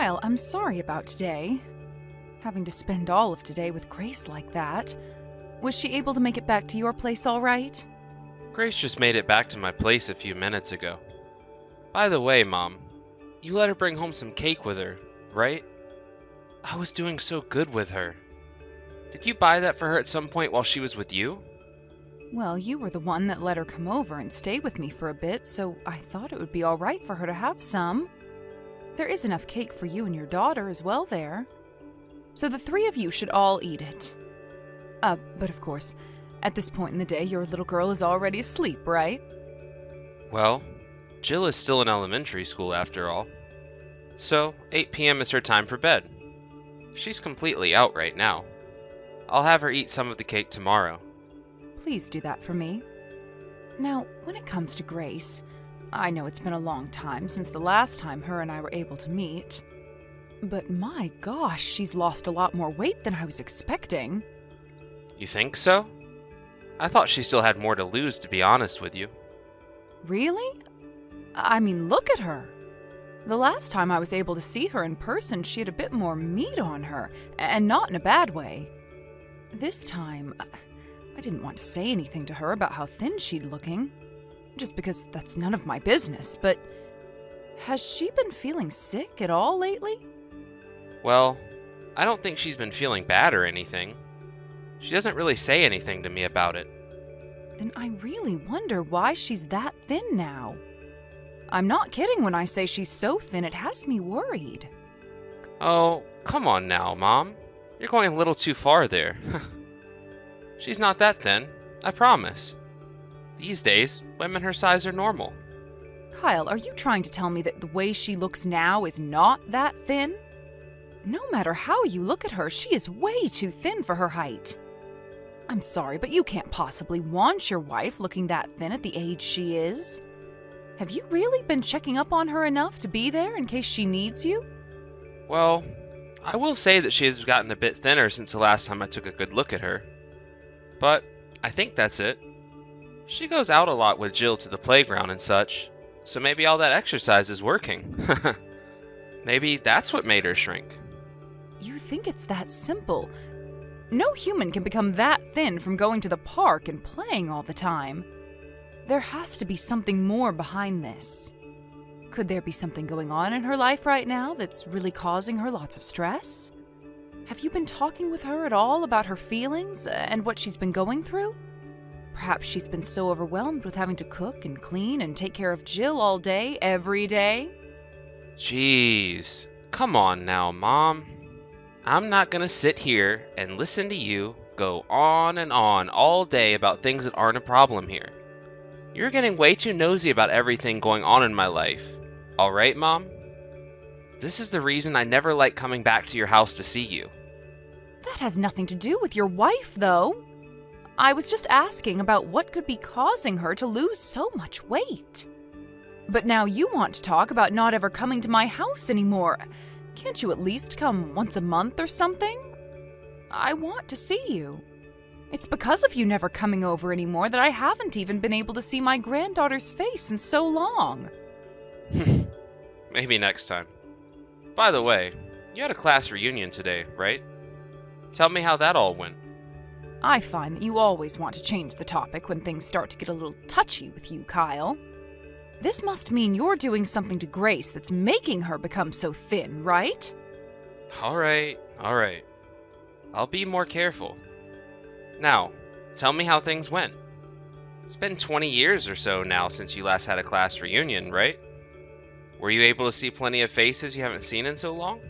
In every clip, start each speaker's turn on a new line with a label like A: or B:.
A: Kyle, I'm sorry about today. Having to spend all of today with Grace like that. Was she able to make it back to your place all right?
B: Grace just made it back to my place a few minutes ago. By the way, Mom, you let her bring home some cake with her, right? I was doing so good with her. Did you buy that for her at some point while she was with you?
A: Well, you were the one that let her come over and stay with me for a bit, so I thought it would be all right for her to have some. There is enough cake for you and your daughter as well there. So the three of you should all eat it. But of course, at this point in the day, your little girl is already asleep, right?
B: Well, Jill is still in elementary school after all. So, 8 p.m. is her time for bed. She's completely out right now. I'll have her eat some of the cake tomorrow.
A: Please do that for me. Now, when it comes to Grace, I know it's been a long time since the last time her and I were able to meet. But my gosh, she's lost a lot more weight than I was expecting.
B: You think so? I thought she still had more to lose, to be honest with you.
A: Really? I mean, look at her. The last time I was able to see her in person, she had a bit more meat on her, and not in a bad way. This time, I didn't want to say anything to her about how thin she'd looking, just because that's none of my business, but has she been feeling sick at all lately?
B: Well, I don't think she's been feeling bad or anything. She doesn't really say anything to me about it.
A: Then I really wonder why she's that thin now. I'm not kidding when I say she's so thin it has me worried.
B: Oh, come on now, Mom. You're going a little too far there. She's not that thin, I promise. These days, women her size are normal.
A: Kyle, are you trying to tell me that the way she looks now is not that thin? No matter how you look at her, she is way too thin for her height. I'm sorry, but you can't possibly want your wife looking that thin at the age she is. Have you really been checking up on her enough to be there in case she needs you?
B: Well, I will say that she has gotten a bit thinner since the last time I took a good look at her. But I think that's it. She goes out a lot with Jill to the playground and such, so maybe all that exercise is working. Maybe that's what made her shrink.
A: You think it's that simple? No human can become that thin from going to the park and playing all the time. There has to be something more behind this. Could there be something going on in her life right now that's really causing her lots of stress? Have you been talking with her at all about her feelings and what she's been going through? Perhaps she's been so overwhelmed with having to cook and clean and take care of Jill all day, every day?
B: Jeez, come on now, Mom. I'm not gonna sit here and listen to you go on and on all day about things that aren't a problem here. You're getting way too nosy about everything going on in my life. Alright, Mom? This is the reason I never like coming back to your house to see you.
A: That has nothing to do with your wife, though. I was just asking about what could be causing her to lose so much weight. But now you want to talk about not ever coming to my house anymore. Can't you at least come once a month or something? I want to see you. It's because of you never coming over anymore that I haven't even been able to see my granddaughter's face in so long.
B: Maybe next time. By the way, you had a class reunion today, right? Tell me how that all went.
A: I find that you always want to change the topic when things start to get a little touchy with you, Kyle. This must mean you're doing something to Grace that's making her become so thin, right?
B: Alright. I'll be more careful. Now, tell me how things went. It's been 20 years or so now since you last had a class reunion, right? Were you able to see plenty of faces you haven't seen in so long?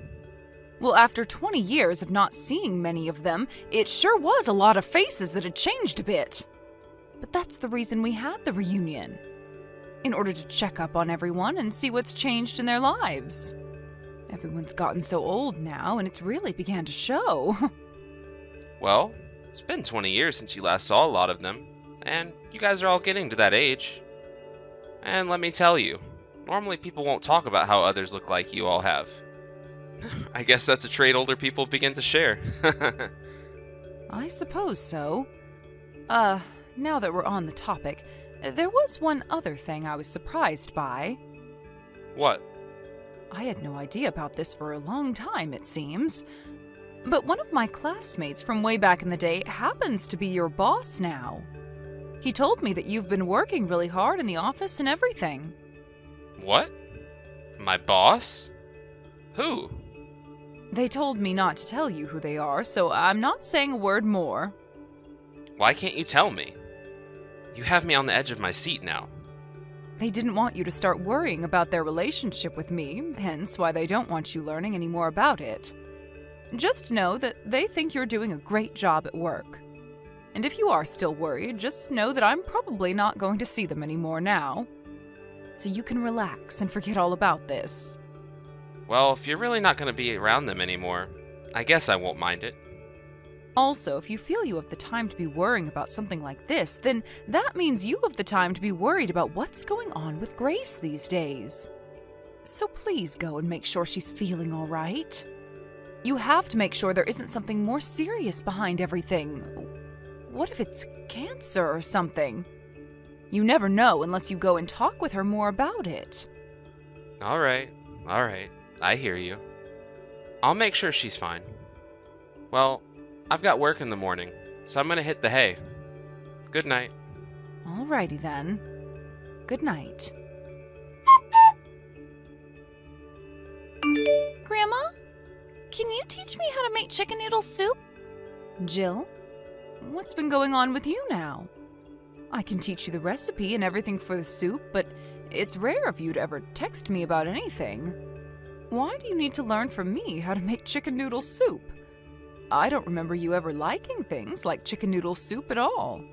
A: Well, after 20 years of not seeing many of them, it sure was a lot of faces that had changed a bit. But that's the reason we had the reunion. In order to check up on everyone and see what's changed in their lives. Everyone's gotten so old now, and it's really began to show.
B: Well, it's been 20 years since you last saw a lot of them, and you guys are all getting to that age. And let me tell you, normally people won't talk about how others look like you all have. I guess that's a trait older people begin to share.
A: I suppose so. Now that we're on the topic, there was one other thing I was surprised by.
B: What?
A: I had no idea about this for a long time, it seems. But one of my classmates from way back in the day happens to be your boss now. He told me that you've been working really hard in the office and everything.
B: What? My boss? Who?
A: They told me not to tell you who they are, so I'm not saying a word more.
B: Why can't you tell me? You have me on the edge of my seat now.
A: They didn't want you to start worrying about their relationship with me, hence why they don't want you learning any more about it. Just know that they think you're doing a great job at work. And if you are still worried, just know that I'm probably not going to see them anymore now. So you can relax and forget all about this.
B: Well, if you're really not going to be around them anymore, I guess I won't mind it.
A: Also, if you feel you have the time to be worrying about something like this, then that means you have the time to be worried about what's going on with Grace these days. So please go and make sure she's feeling all right. You have to make sure there isn't something more serious behind everything. What if it's cancer or something? You never know unless you go and talk with her more about it.
B: All right. I hear you. I'll make sure she's fine. Well, I've got work in the morning, so I'm gonna hit the hay. Good night.
A: Alrighty then. Good night.
C: Grandma, can you teach me how to make chicken noodle soup?
A: Jill, what's been going on with you now? I can teach you the recipe and everything for the soup, but it's rare of you to ever text me about anything. Why do you need to learn from me how to make chicken noodle soup? I don't remember you ever liking things like chicken noodle soup at all.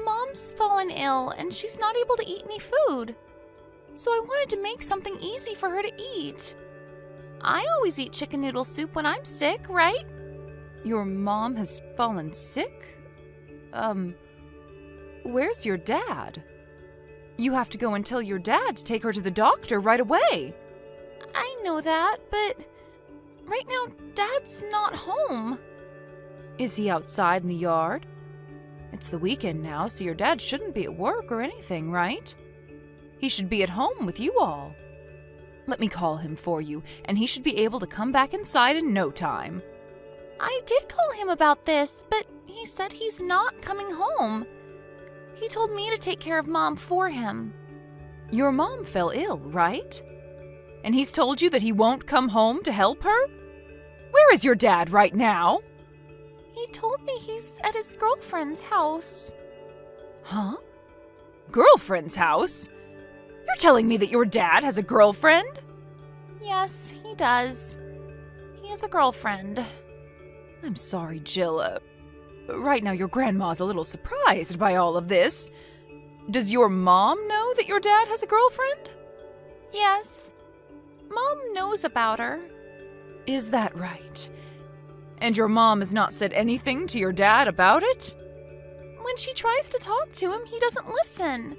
C: Mom's fallen ill and she's not able to eat any food. So I wanted to make something easy for her to eat. I always eat chicken noodle soup when I'm sick, right?
A: Your mom has fallen sick? Where's your dad? You have to go and tell your dad to take her to the doctor right away.
C: I know that, but right now Dad's not home.
A: Is he outside in the yard? It's the weekend now, so your dad shouldn't be at work or anything, right? He should be at home with you all. Let me call him for you, and he should be able to come back inside in no time.
C: I did call him about this, but he said he's not coming home. He told me to take care of Mom for him.
A: Your mom fell ill, right? And he's told you that he won't come home to help her? Where is your dad right now?
C: He told me he's at his girlfriend's house.
A: Huh? Girlfriend's house? You're telling me that your dad has a girlfriend?
C: Yes, he does. He has a girlfriend.
A: I'm sorry, Jill. Right now your grandma's a little surprised by all of this. Does your mom know that your dad has a girlfriend?
C: Yes. Mom knows about her.
A: Is that right? And your mom has not said anything to your dad about it?
C: When she tries to talk to him, he doesn't listen.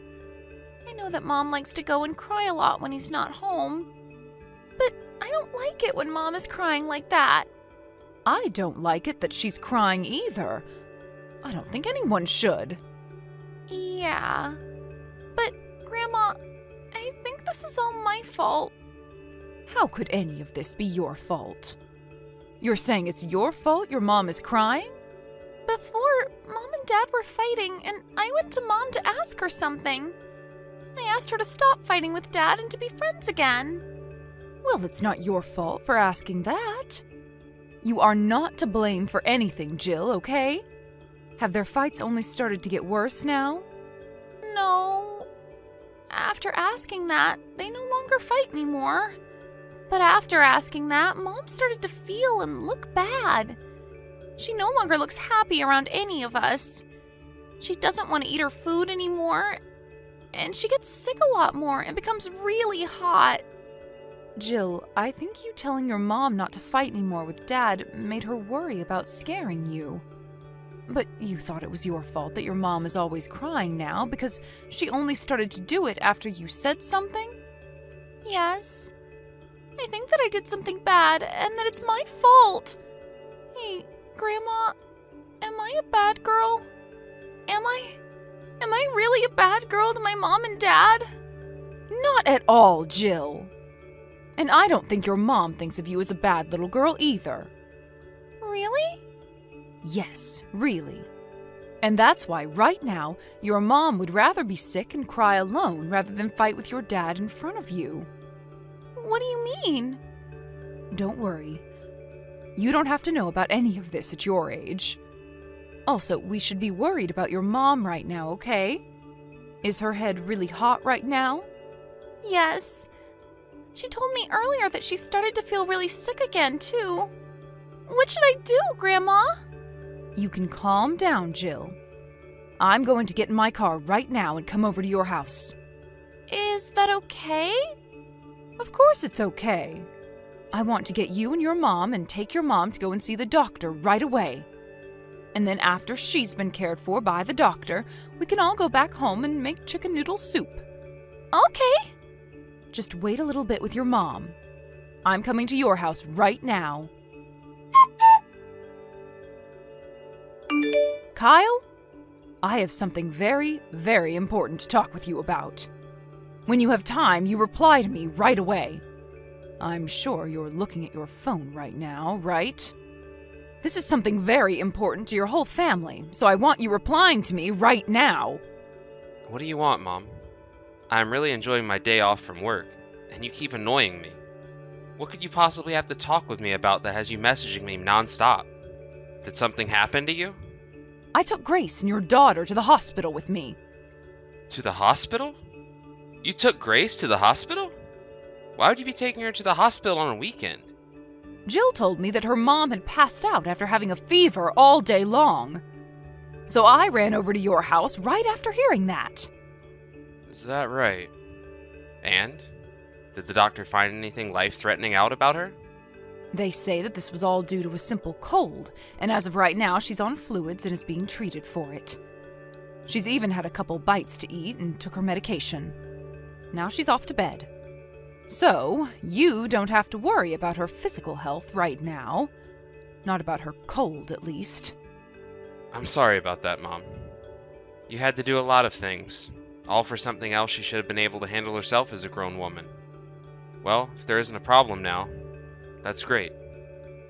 C: I know that Mom likes to go and cry a lot when he's not home. But I don't like it when Mom is crying like that.
A: I don't like it that she's crying either. I don't think anyone should.
C: Yeah. But, Grandma, I think this is all my fault.
A: How could any of this be your fault? You're saying it's your fault your mom is crying?
C: Before, Mom and Dad were fighting, and I went to Mom to ask her something. I asked her to stop fighting with Dad and to be friends again.
A: Well, it's not your fault for asking that. You are not to blame for anything, Jill, okay? Have their fights only started to get worse now?
C: No. After asking that, they no longer fight anymore. But after asking that, Mom started to feel and look bad. She no longer looks happy around any of us. She doesn't want to eat her food anymore. And she gets sick a lot more and becomes really hot.
A: Jill, I think you telling your mom not to fight anymore with Dad made her worry about scaring you. But you thought it was your fault that your mom is always crying now because she only started to do it after you said something?
C: Yes. I think that I did something bad and that it's my fault. Hey, Grandma, am I a bad girl? Am I really a bad girl to my mom and Dad?
A: Not at all, Jill. And I don't think your mom thinks of you as a bad little girl either.
C: Really?
A: Yes, really. And that's why right now, your mom would rather be sick and cry alone rather than fight with your dad in front of you.
C: What do you mean?
A: Don't worry. You don't have to know about any of this at your age. Also, we should be worried about your mom right now, okay? Is her head really hot right now?
C: Yes. She told me earlier that she started to feel really sick again, too. What should I do, Grandma?
A: You can calm down, Jill. I'm going to get in my car right now and come over to your house.
C: Is that okay?
A: Of course it's okay. I want to get you and your mom and take your mom to go and see the doctor right away. And then after she's been cared for by the doctor, we can all go back home and make chicken noodle soup.
C: Okay.
A: Just wait a little bit with your mom. I'm coming to your house right now. Kyle, I have something very, very important to talk with you about. When you have time, you reply to me right away. I'm sure you're looking at your phone right now, right? This is something very important to your whole family, so I want you replying to me right now.
B: What do you want, Mom? I'm really enjoying my day off from work, and you keep annoying me. What could you possibly have to talk with me about that has you messaging me nonstop? Did something happen to you?
A: I took Grace and your daughter to the hospital with me.
B: To the hospital? You took Grace to the hospital? Why would you be taking her to the hospital on a weekend?
A: Jill told me that her mom had passed out after having a fever all day long. So I ran over to your house right after hearing that.
B: Is that right? And? Did the doctor find anything life-threatening out about her?
A: They say that this was all due to a simple cold, and as of right now, she's on fluids and is being treated for it. She's even had a couple bites to eat and took her medication. Now she's off to bed. So, you don't have to worry about her physical health right now. Not about her cold, at least.
B: I'm sorry about that, Mom. You had to do a lot of things, all for something else she should have been able to handle herself as a grown woman. Well, if there isn't a problem now, that's great.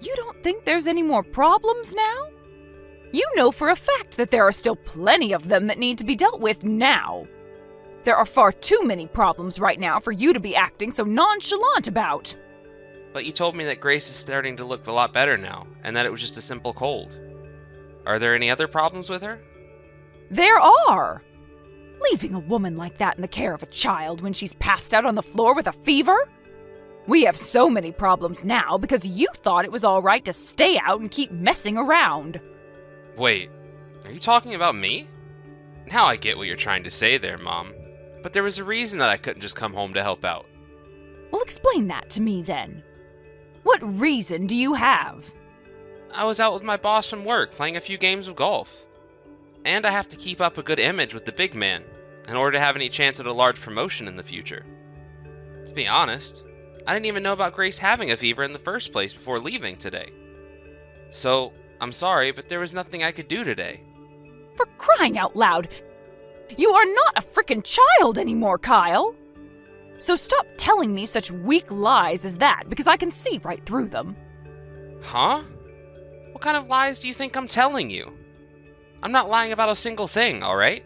A: You don't think there's any more problems now? You know for a fact that there are still plenty of them that need to be dealt with now. There are far too many problems right now for you to be acting so nonchalant about.
B: But you told me that Grace is starting to look a lot better now, and that it was just a simple cold. Are there any other problems with her?
A: There are! Leaving a woman like that in the care of a child when she's passed out on the floor with a fever? We have so many problems now because you thought it was all right to stay out and keep messing around.
B: Wait, are you talking about me? Now I get what you're trying to say there, Mom. But there was a reason that I couldn't just come home to help out.
A: Well, explain that to me then. What reason do you have?
B: I was out with my boss from work playing a few games of golf. And I have to keep up a good image with the big man in order to have any chance at a large promotion in the future. To be honest, I didn't even know about Grace having a fever in the first place before leaving today. So, I'm sorry, but there was nothing I could do today.
A: For crying out loud! You are not a frickin' child anymore, Kyle! So stop telling me such weak lies as that, because I can see right through them.
B: Huh? What kind of lies do you think I'm telling you? I'm not lying about a single thing, alright?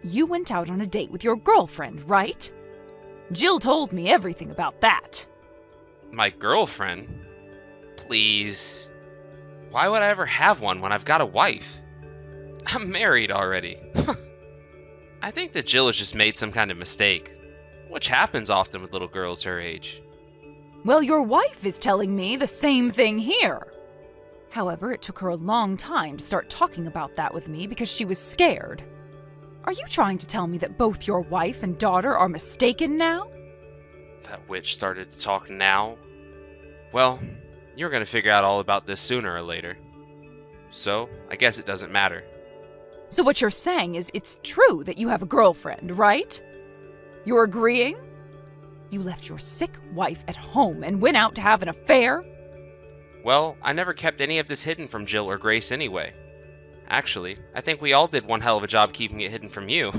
A: You went out on a date with your girlfriend, right? Jill told me everything about that.
B: My girlfriend? Please. Why would I ever have one when I've got a wife? I'm married already. I think that Jill has just made some kind of mistake, which happens often with little girls her age.
A: Well, your wife is telling me the same thing here. However, it took her a long time to start talking about that with me because she was scared. Are you trying to tell me that both your wife and daughter are mistaken now?
B: That witch started to talk now? Well, you're going to figure out all about this sooner or later. So, I guess it doesn't matter.
A: So what you're saying is it's true that you have a girlfriend, right? You're agreeing? You left your sick wife at home and went out to have an affair?
B: Well, I never kept any of this hidden from Jill or Grace anyway. Actually, I think we all did one hell of a job keeping it hidden from you.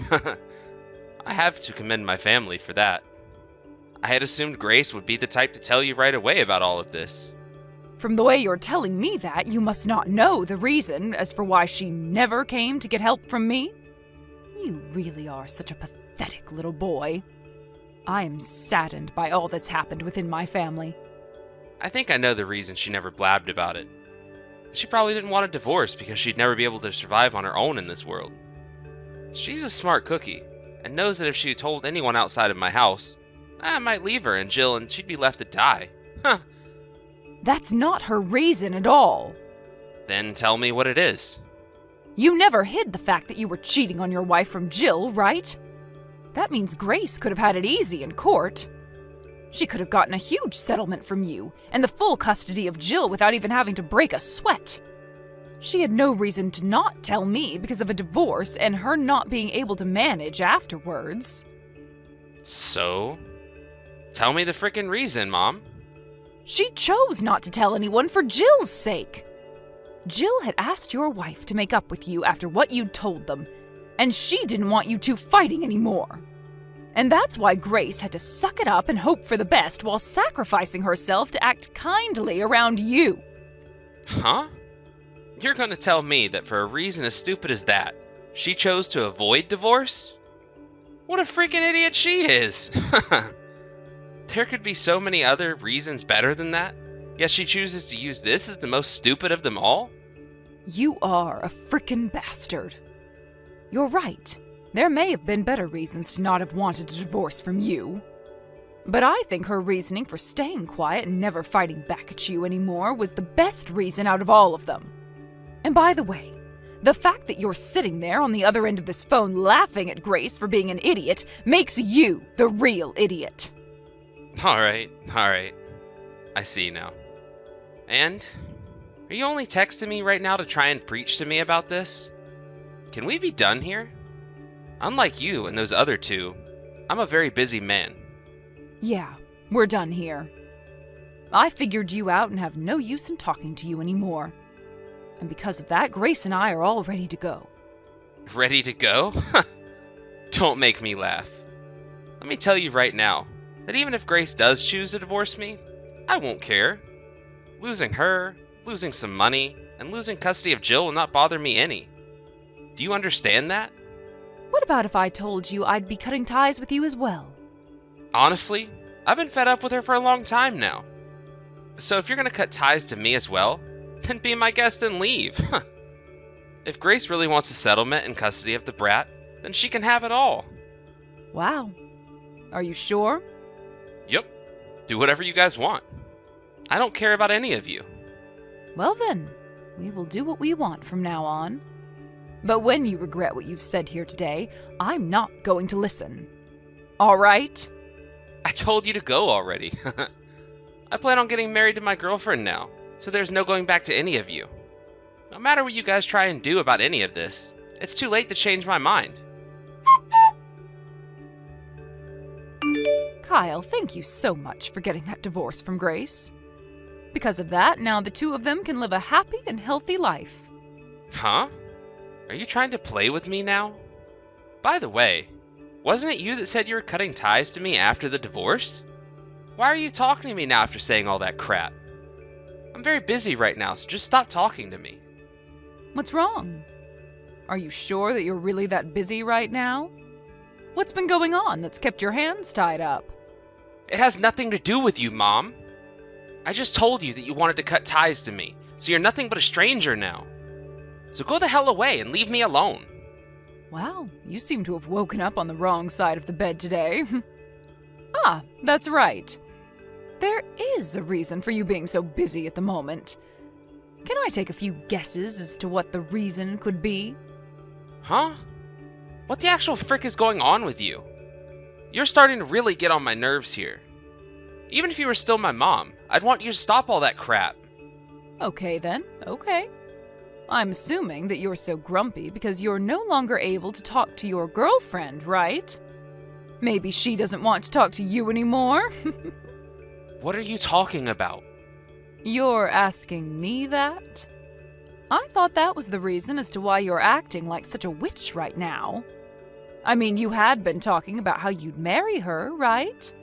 B: I have to commend my family for that. I had assumed Grace would be the type to tell you right away about all of this.
A: From the way you're telling me that, you must not know the reason as for why she never came to get help from me. You really are such a pathetic little boy. I am saddened by all that's happened within my family.
B: I think I know the reason she never blabbed about it. She probably didn't want a divorce because she'd never be able to survive on her own in this world. She's a smart cookie, and knows that if she told anyone outside of my house, I might leave her and Jill and she'd be left to die. Huh.
A: That's not her reason at all.
B: Then tell me what it is.
A: You never hid the fact that you were cheating on your wife from Jill, right? That means Grace could have had it easy in court. She could have gotten a huge settlement from you and the full custody of Jill without even having to break a sweat. She had no reason to not tell me because of a divorce and her not being able to manage afterwards.
B: So? Tell me the frickin' reason, Mom.
A: She chose not to tell anyone for Jill's sake. Jill had asked your wife to make up with you after what you'd told them, and she didn't want you two fighting anymore. And that's why Grace had to suck it up and hope for the best while sacrificing herself to act kindly around you.
B: Huh? You're gonna tell me that for a reason as stupid as that, she chose to avoid divorce? What a freaking idiot she is! There could be so many other reasons better than that, yet she chooses to use this as the most stupid of them all?
A: You are a frickin' bastard. You're right. There may have been better reasons to not have wanted a divorce from you. But I think her reasoning for staying quiet and never fighting back at you anymore was the best reason out of all of them. And by the way, the fact that you're sitting there on the other end of this phone laughing at Grace for being an idiot makes you the real idiot.
B: Alright. I see now. And? Are you only texting me right now to try and preach to me about this? Can we be done here? Unlike you and those other two, I'm a very busy man.
A: Yeah, we're done here. I figured you out and have no use in talking to you anymore. And because of that, Grace and I are all ready to go.
B: Ready to go? Don't make me laugh. Let me tell you right now, that even if Grace does choose to divorce me, I won't care. Losing her, losing some money, and losing custody of Jill will not bother me any. Do you understand that?
A: What about if I told you I'd be cutting ties with you as well?
B: Honestly, I've been fed up with her for a long time now. So if you're going to cut ties to me as well, then be my guest and leave. If Grace really wants a settlement and custody of the brat, then she can have it all.
A: Wow. Are you sure?
B: Yep. Do whatever you guys want. I don't care about any of you.
A: Well then, we will do what we want from now on. But when you regret what you've said here today, I'm not going to listen. All right?
B: I told you to go already. I plan on getting married to my girlfriend now, so there's no going back to any of you. No matter what you guys try and do about any of this, it's too late to change my mind.
A: Kyle, thank you so much for getting that divorce from Grace. Because of that, now the two of them can live a happy and healthy life.
B: Huh? Are you trying to play with me now? By the way, wasn't it you that said you were cutting ties to me after the divorce? Why are you talking to me now after saying all that crap? I'm very busy right now, so just stop talking to me.
A: What's wrong? Are you sure that you're really that busy right now? What's been going on that's kept your hands tied up?
B: It has nothing to do with you, Mom. I just told you that you wanted to cut ties to me, so you're nothing but a stranger now. So go the hell away and leave me alone.
A: Wow, you seem to have woken up on the wrong side of the bed today. Ah, that's right. There is a reason for you being so busy at the moment. Can I take a few guesses as to what the reason could be?
B: Huh? What the actual frick is going on with you? You're starting to really get on my nerves here. Even if you were still my mom, I'd want you to stop all that crap.
A: Okay then, okay. I'm assuming that you're so grumpy because you're no longer able to talk to your girlfriend, right? Maybe she doesn't want to talk to you anymore?
B: What are you talking about?
A: You're asking me that? I thought that was the reason as to why you're acting like such a witch right now. I mean, you had been talking about how you'd marry her, right?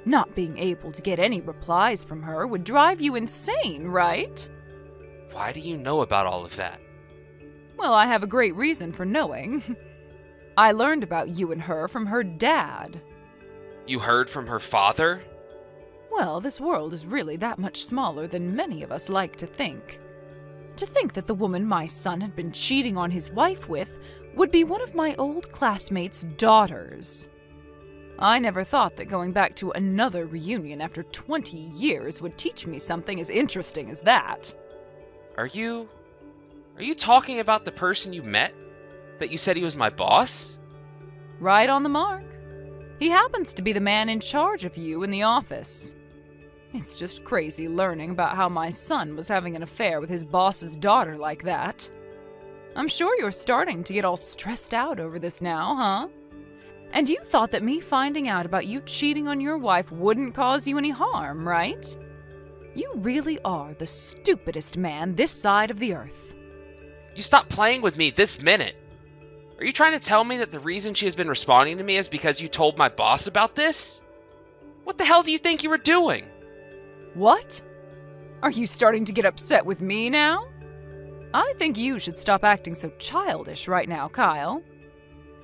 A: Not being able to get any replies from her would drive you insane, right?
B: Why do you know about all of that?
A: Well, I have a great reason for knowing. I learned about you and her from her dad.
B: You heard from her father?
A: Well, this world is really that much smaller than many of us like to think. To think that the woman my son had been cheating on his wife with would be one of my old classmates' daughters. I never thought that going back to another reunion after 20 years would teach me something as interesting as that.
B: Are you talking about the person you met? That you said he was my boss?
A: Right on the mark. He happens to be the man in charge of you in the office. It's just crazy learning about how my son was having an affair with his boss's daughter like that. I'm sure you're starting to get all stressed out over this now, huh? And you thought that me finding out about you cheating on your wife wouldn't cause you any harm, right? You really are the stupidest man this side of the earth.
B: You stop playing with me this minute. Are you trying to tell me that the reason she has been responding to me is because you told my boss about this? What the hell do you think you were doing?
A: What? Are you starting to get upset with me now? I think you should stop acting so childish right now, Kyle.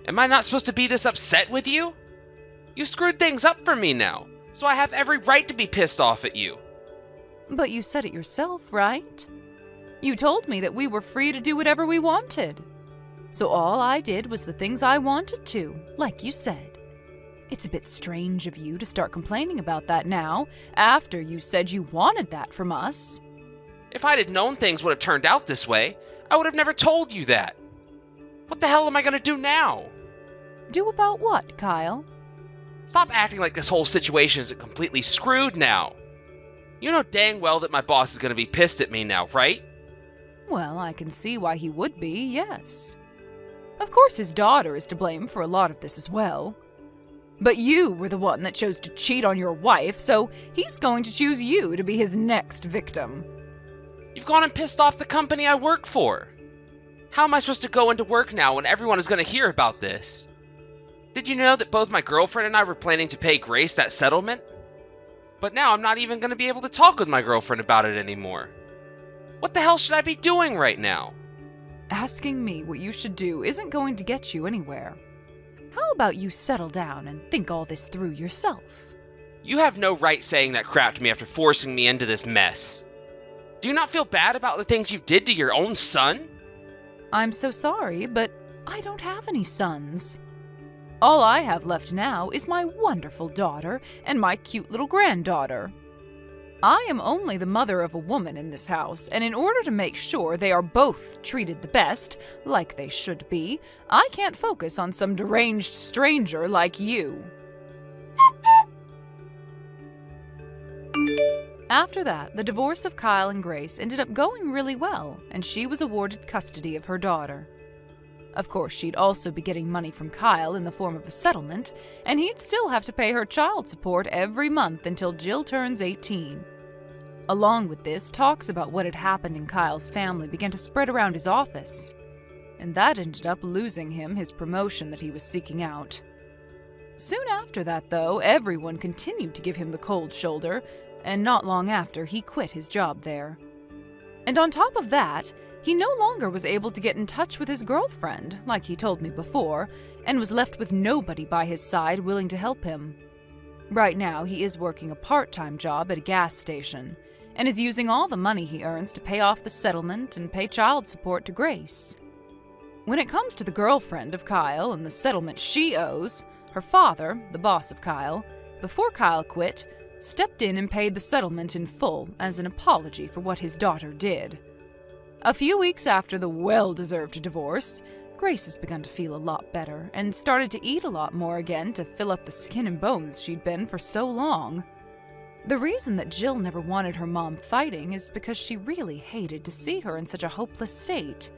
B: Am I not supposed to be this upset with you? You screwed things up for me now, so I have every right to be pissed off at you.
A: But you said it yourself, right? You told me that we were free to do whatever we wanted. So all I did was the things I wanted to, like you said. It's a bit strange of you to start complaining about that now, after you said you wanted that from us.
B: If I'd have known things would have turned out this way, I would have never told you that. What the hell am I gonna do now?
A: Do about what, Kyle?
B: Stop acting like this whole situation is completely screwed now. You know dang well that my boss is gonna be pissed at me now, right?
A: Well, I can see why he would be, yes. Of course his daughter is to blame for a lot of this as well. But you were the one that chose to cheat on your wife, so he's going to choose you to be his next victim.
B: You've gone and pissed off the company I work for. How am I supposed to go into work now when everyone is going to hear about this? Did you know that both my girlfriend and I were planning to pay Grace that settlement? But now I'm not even going to be able to talk with my girlfriend about it anymore. What the hell should I be doing right now?
A: Asking me what you should do isn't going to get you anywhere. How about you settle down and think all this through yourself?
B: You have no right saying that crap to me after forcing me into this mess. Do you not feel bad about the things you did to your own son?
A: I'm so sorry, but I don't have any sons. All I have left now is my wonderful daughter and my cute little granddaughter. I am only the mother of a woman in this house, and in order to make sure they are both treated the best, like they should be, I can't focus on some deranged stranger like you. After that, the divorce of Kyle and Grace ended up going really well, and she was awarded custody of her daughter. Of course, she'd also be getting money from Kyle in the form of a settlement, and he'd still have to pay her child support every month until Jill turns 18. Along with this, talks about what had happened in Kyle's family began to spread around his office, and that ended up losing him his promotion that he was seeking out. Soon after that, though, everyone continued to give him the cold shoulder, and not long after, he quit his job there. And on top of that, he no longer was able to get in touch with his girlfriend, like he told me before, and was left with nobody by his side willing to help him. Right now, he is working a part-time job at a gas station, and is using all the money he earns to pay off the settlement and pay child support to Grace. When it comes to the girlfriend of Kyle and the settlement she owes, her father, the boss of Kyle, before Kyle quit, stepped in and paid the settlement in full as an apology for what his daughter did. A few weeks after the well-deserved divorce, Grace has begun to feel a lot better and started to eat a lot more again to fill up the skin and bones she'd been for so long. The reason that Jill never wanted her mom fighting is because she really hated to see her in such a hopeless state.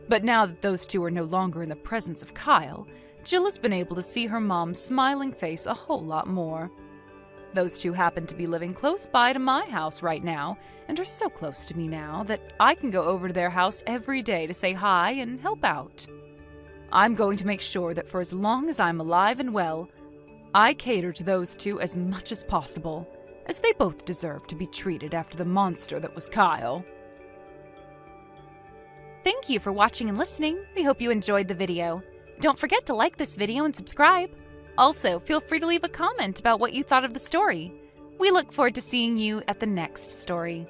A: But now that those two are no longer in the presence of Kyle, Jill has been able to see her mom's smiling face a whole lot more. Those two happen to be living close by to my house right now, and are so close to me now that I can go over to their house every day to say hi and help out. I'm going to make sure that for as long as I'm alive and well, I cater to those two as much as possible, as they both deserve to be treated after the monster that was Kyle.
C: Thank you for watching and listening. We hope you enjoyed the video. Don't forget to like this video and subscribe. Also, feel free to leave a comment about what you thought of the story. We look forward to seeing you at the next story.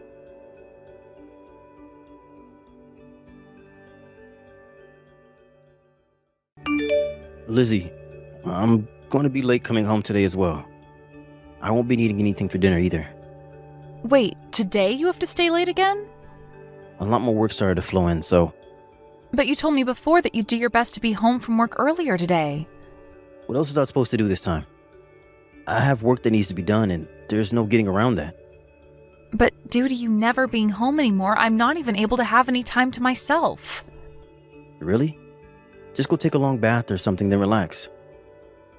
D: Lizzie, I'm going to be late coming home today as well. I won't be needing anything for dinner either.
A: Wait, today you have to stay late again?
D: A lot more work started to flow in, so...
A: But you told me before that you'd do your best to be home from work earlier today.
D: What else was I supposed to do this time? I have work that needs to be done, and there's no getting around that.
A: But due to you never being home anymore, I'm not even able to have any time to myself.
D: Really? Just go take a long bath or something, then relax.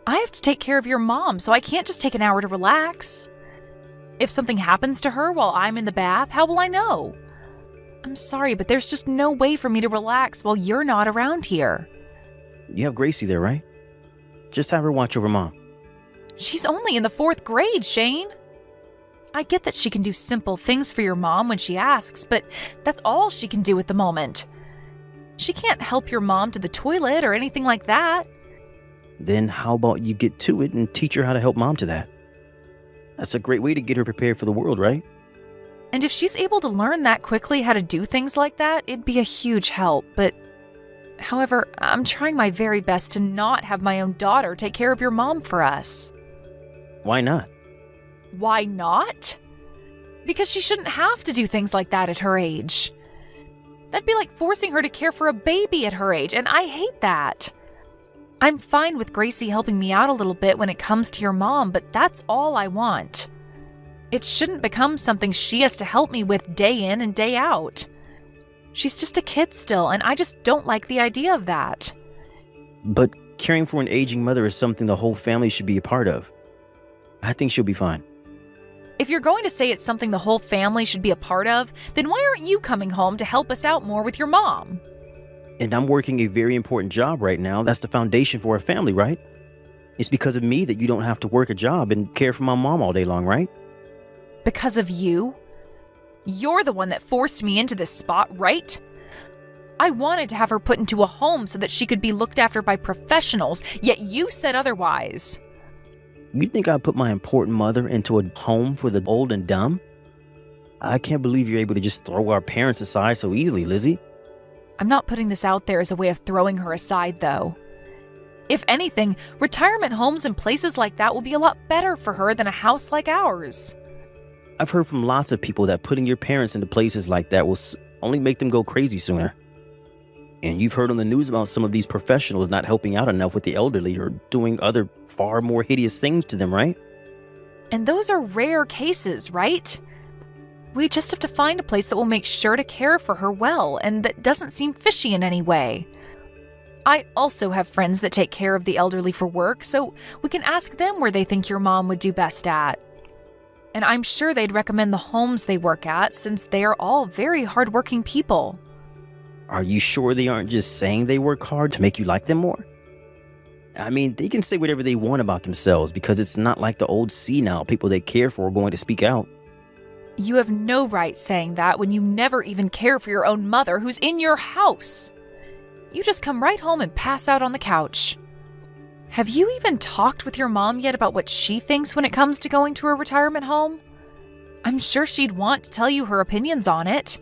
A: I have to take care of your mom, so I can't just take an hour to relax. If something happens to her while I'm in the bath, how will I know? I'm sorry, but there's just no way for me to relax while you're not around here.
D: You have Gracie there, right? Just have her watch over Mom.
A: She's only in the 4th grade, Shane. I get that she can do simple things for your mom when she asks, but that's all she can do at the moment. She can't help your mom to the toilet or anything like that.
D: Then how about you get to it and teach her how to help Mom to that? That's a great way to get her prepared for the world, right?
A: And if she's able to learn that quickly how to do things like that, it'd be a huge help. But, however, I'm trying my very best to not have my own daughter take care of your mom for us.
D: Why not?
A: Why not? Because she shouldn't have to do things like that at her age. That'd be like forcing her to care for a baby at her age, and I hate that. I'm fine with Gracie helping me out a little bit when it comes to your mom, but that's all I want. It shouldn't become something she has to help me with day in and day out. She's just a kid still, and I just don't like the idea of that.
D: But caring for an aging mother is something the whole family should be a part of. I think she'll be fine.
A: If you're going to say it's something the whole family should be a part of, then why aren't you coming home to help us out more with your mom?
D: And I'm working a very important job right now. That's the foundation for our family, right? It's because of me that you don't have to work a job and care for my mom all day long, right?
A: Because of you? You're the one that forced me into this spot, right? I wanted to have her put into a home so that she could be looked after by professionals, yet you said otherwise.
D: You think I put my important mother into a home for the old and dumb? I can't believe you're able to just throw our parents aside so easily, Lizzie.
A: I'm not putting this out there as a way of throwing her aside, though. If anything, retirement homes and places like that will be a lot better for her than a house like ours.
D: I've heard from lots of people that putting your parents into places like that will only make them go crazy sooner. And you've heard on the news about some of these professionals not helping out enough with the elderly or doing other far more hideous things to them, right?
A: And those are rare cases, right? We just have to find a place that will make sure to care for her well and that doesn't seem fishy in any way. I also have friends that take care of the elderly for work, so we can ask them where they think your mom would do best at. And I'm sure they'd recommend the homes they work at since they are all very hardworking people.
D: Are you sure they aren't just saying they work hard to make you like them more? I mean, they can say whatever they want about themselves because it's not like the old senile people they care for are going to speak out.
A: You have no right saying that when you never even care for your own mother who's in your house. You just come right home and pass out on the couch. Have you even talked with your mom yet about what she thinks when it comes to going to a retirement home? I'm sure she'd want to tell you her opinions on it.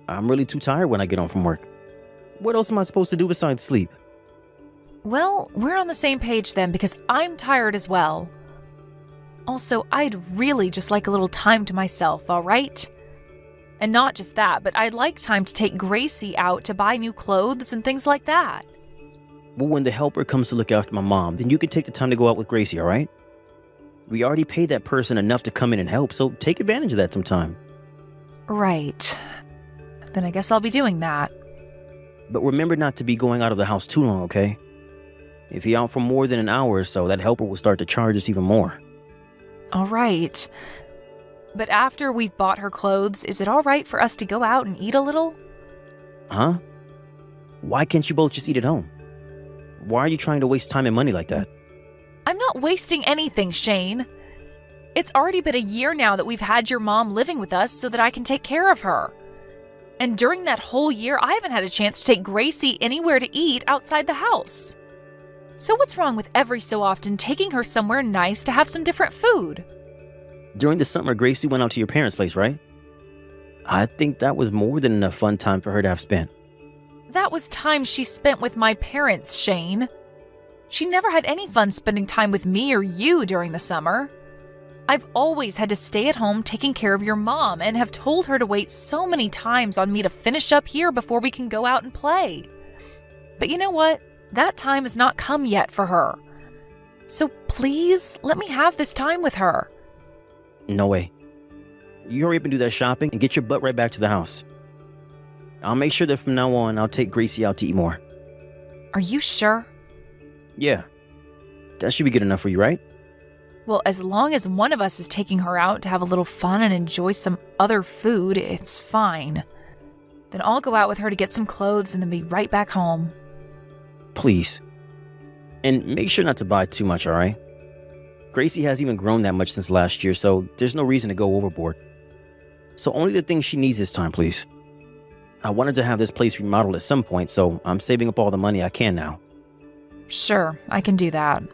D: I'm really too tired when I get home from work. What else am I supposed to do besides sleep?
A: Well, we're on the same page then because I'm tired as well. Also, I'd really just like a little time to myself, all right? And not just that, but I'd like time to take Gracie out to buy new clothes and things like that.
D: Well, when the helper comes to look after my mom, then you can take the time to go out with Gracie, all right? We already paid that person enough to come in and help, so take advantage of that sometime.
A: Right. Then I guess I'll be doing that.
D: But remember not to be going out of the house too long, okay? If you're out for more than an hour or so, that helper will start to charge us even more.
A: All right. But after we've bought her clothes, is it all right for us to go out and eat a little?
D: Huh? Why can't you both just eat at home? Why are you trying to waste time and money like that?
C: I'm not wasting anything, Shane. It's already been a year now that we've had your mom living with us so that I can take care of her. And during that whole year, I haven't had a chance to take Gracie anywhere to eat outside the house. So what's wrong with every so often taking her somewhere nice to have some different food?
D: During the summer, Gracie went out to your parents' place, right? I think that was more than enough fun time for her to have spent.
C: That was time she spent with my parents, Shane. She never had any fun spending time with me or you during the summer. I've always had to stay at home taking care of your mom and have told her to wait so many times on me to finish up here before we can go out and play. But you know what? That time has not come yet for her. So please, let me have this time with her.
D: No way. You hurry up and do that shopping and get your butt right back to the house. I'll make sure that from now on, I'll take Gracie out to eat more.
C: Are you sure?
D: Yeah. That should be good enough for you, right?
C: Well, as long as one of us is taking her out to have a little fun and enjoy some other food, it's fine. Then I'll go out with her to get some clothes and then be right back home.
D: Please. And make sure not to buy too much, alright? Gracie hasn't even grown that much since last year, so there's no reason to go overboard. So only the things she needs this time, please. I wanted to have this place remodeled at some point, so I'm saving up all the money I can now.
C: Sure, I can do that.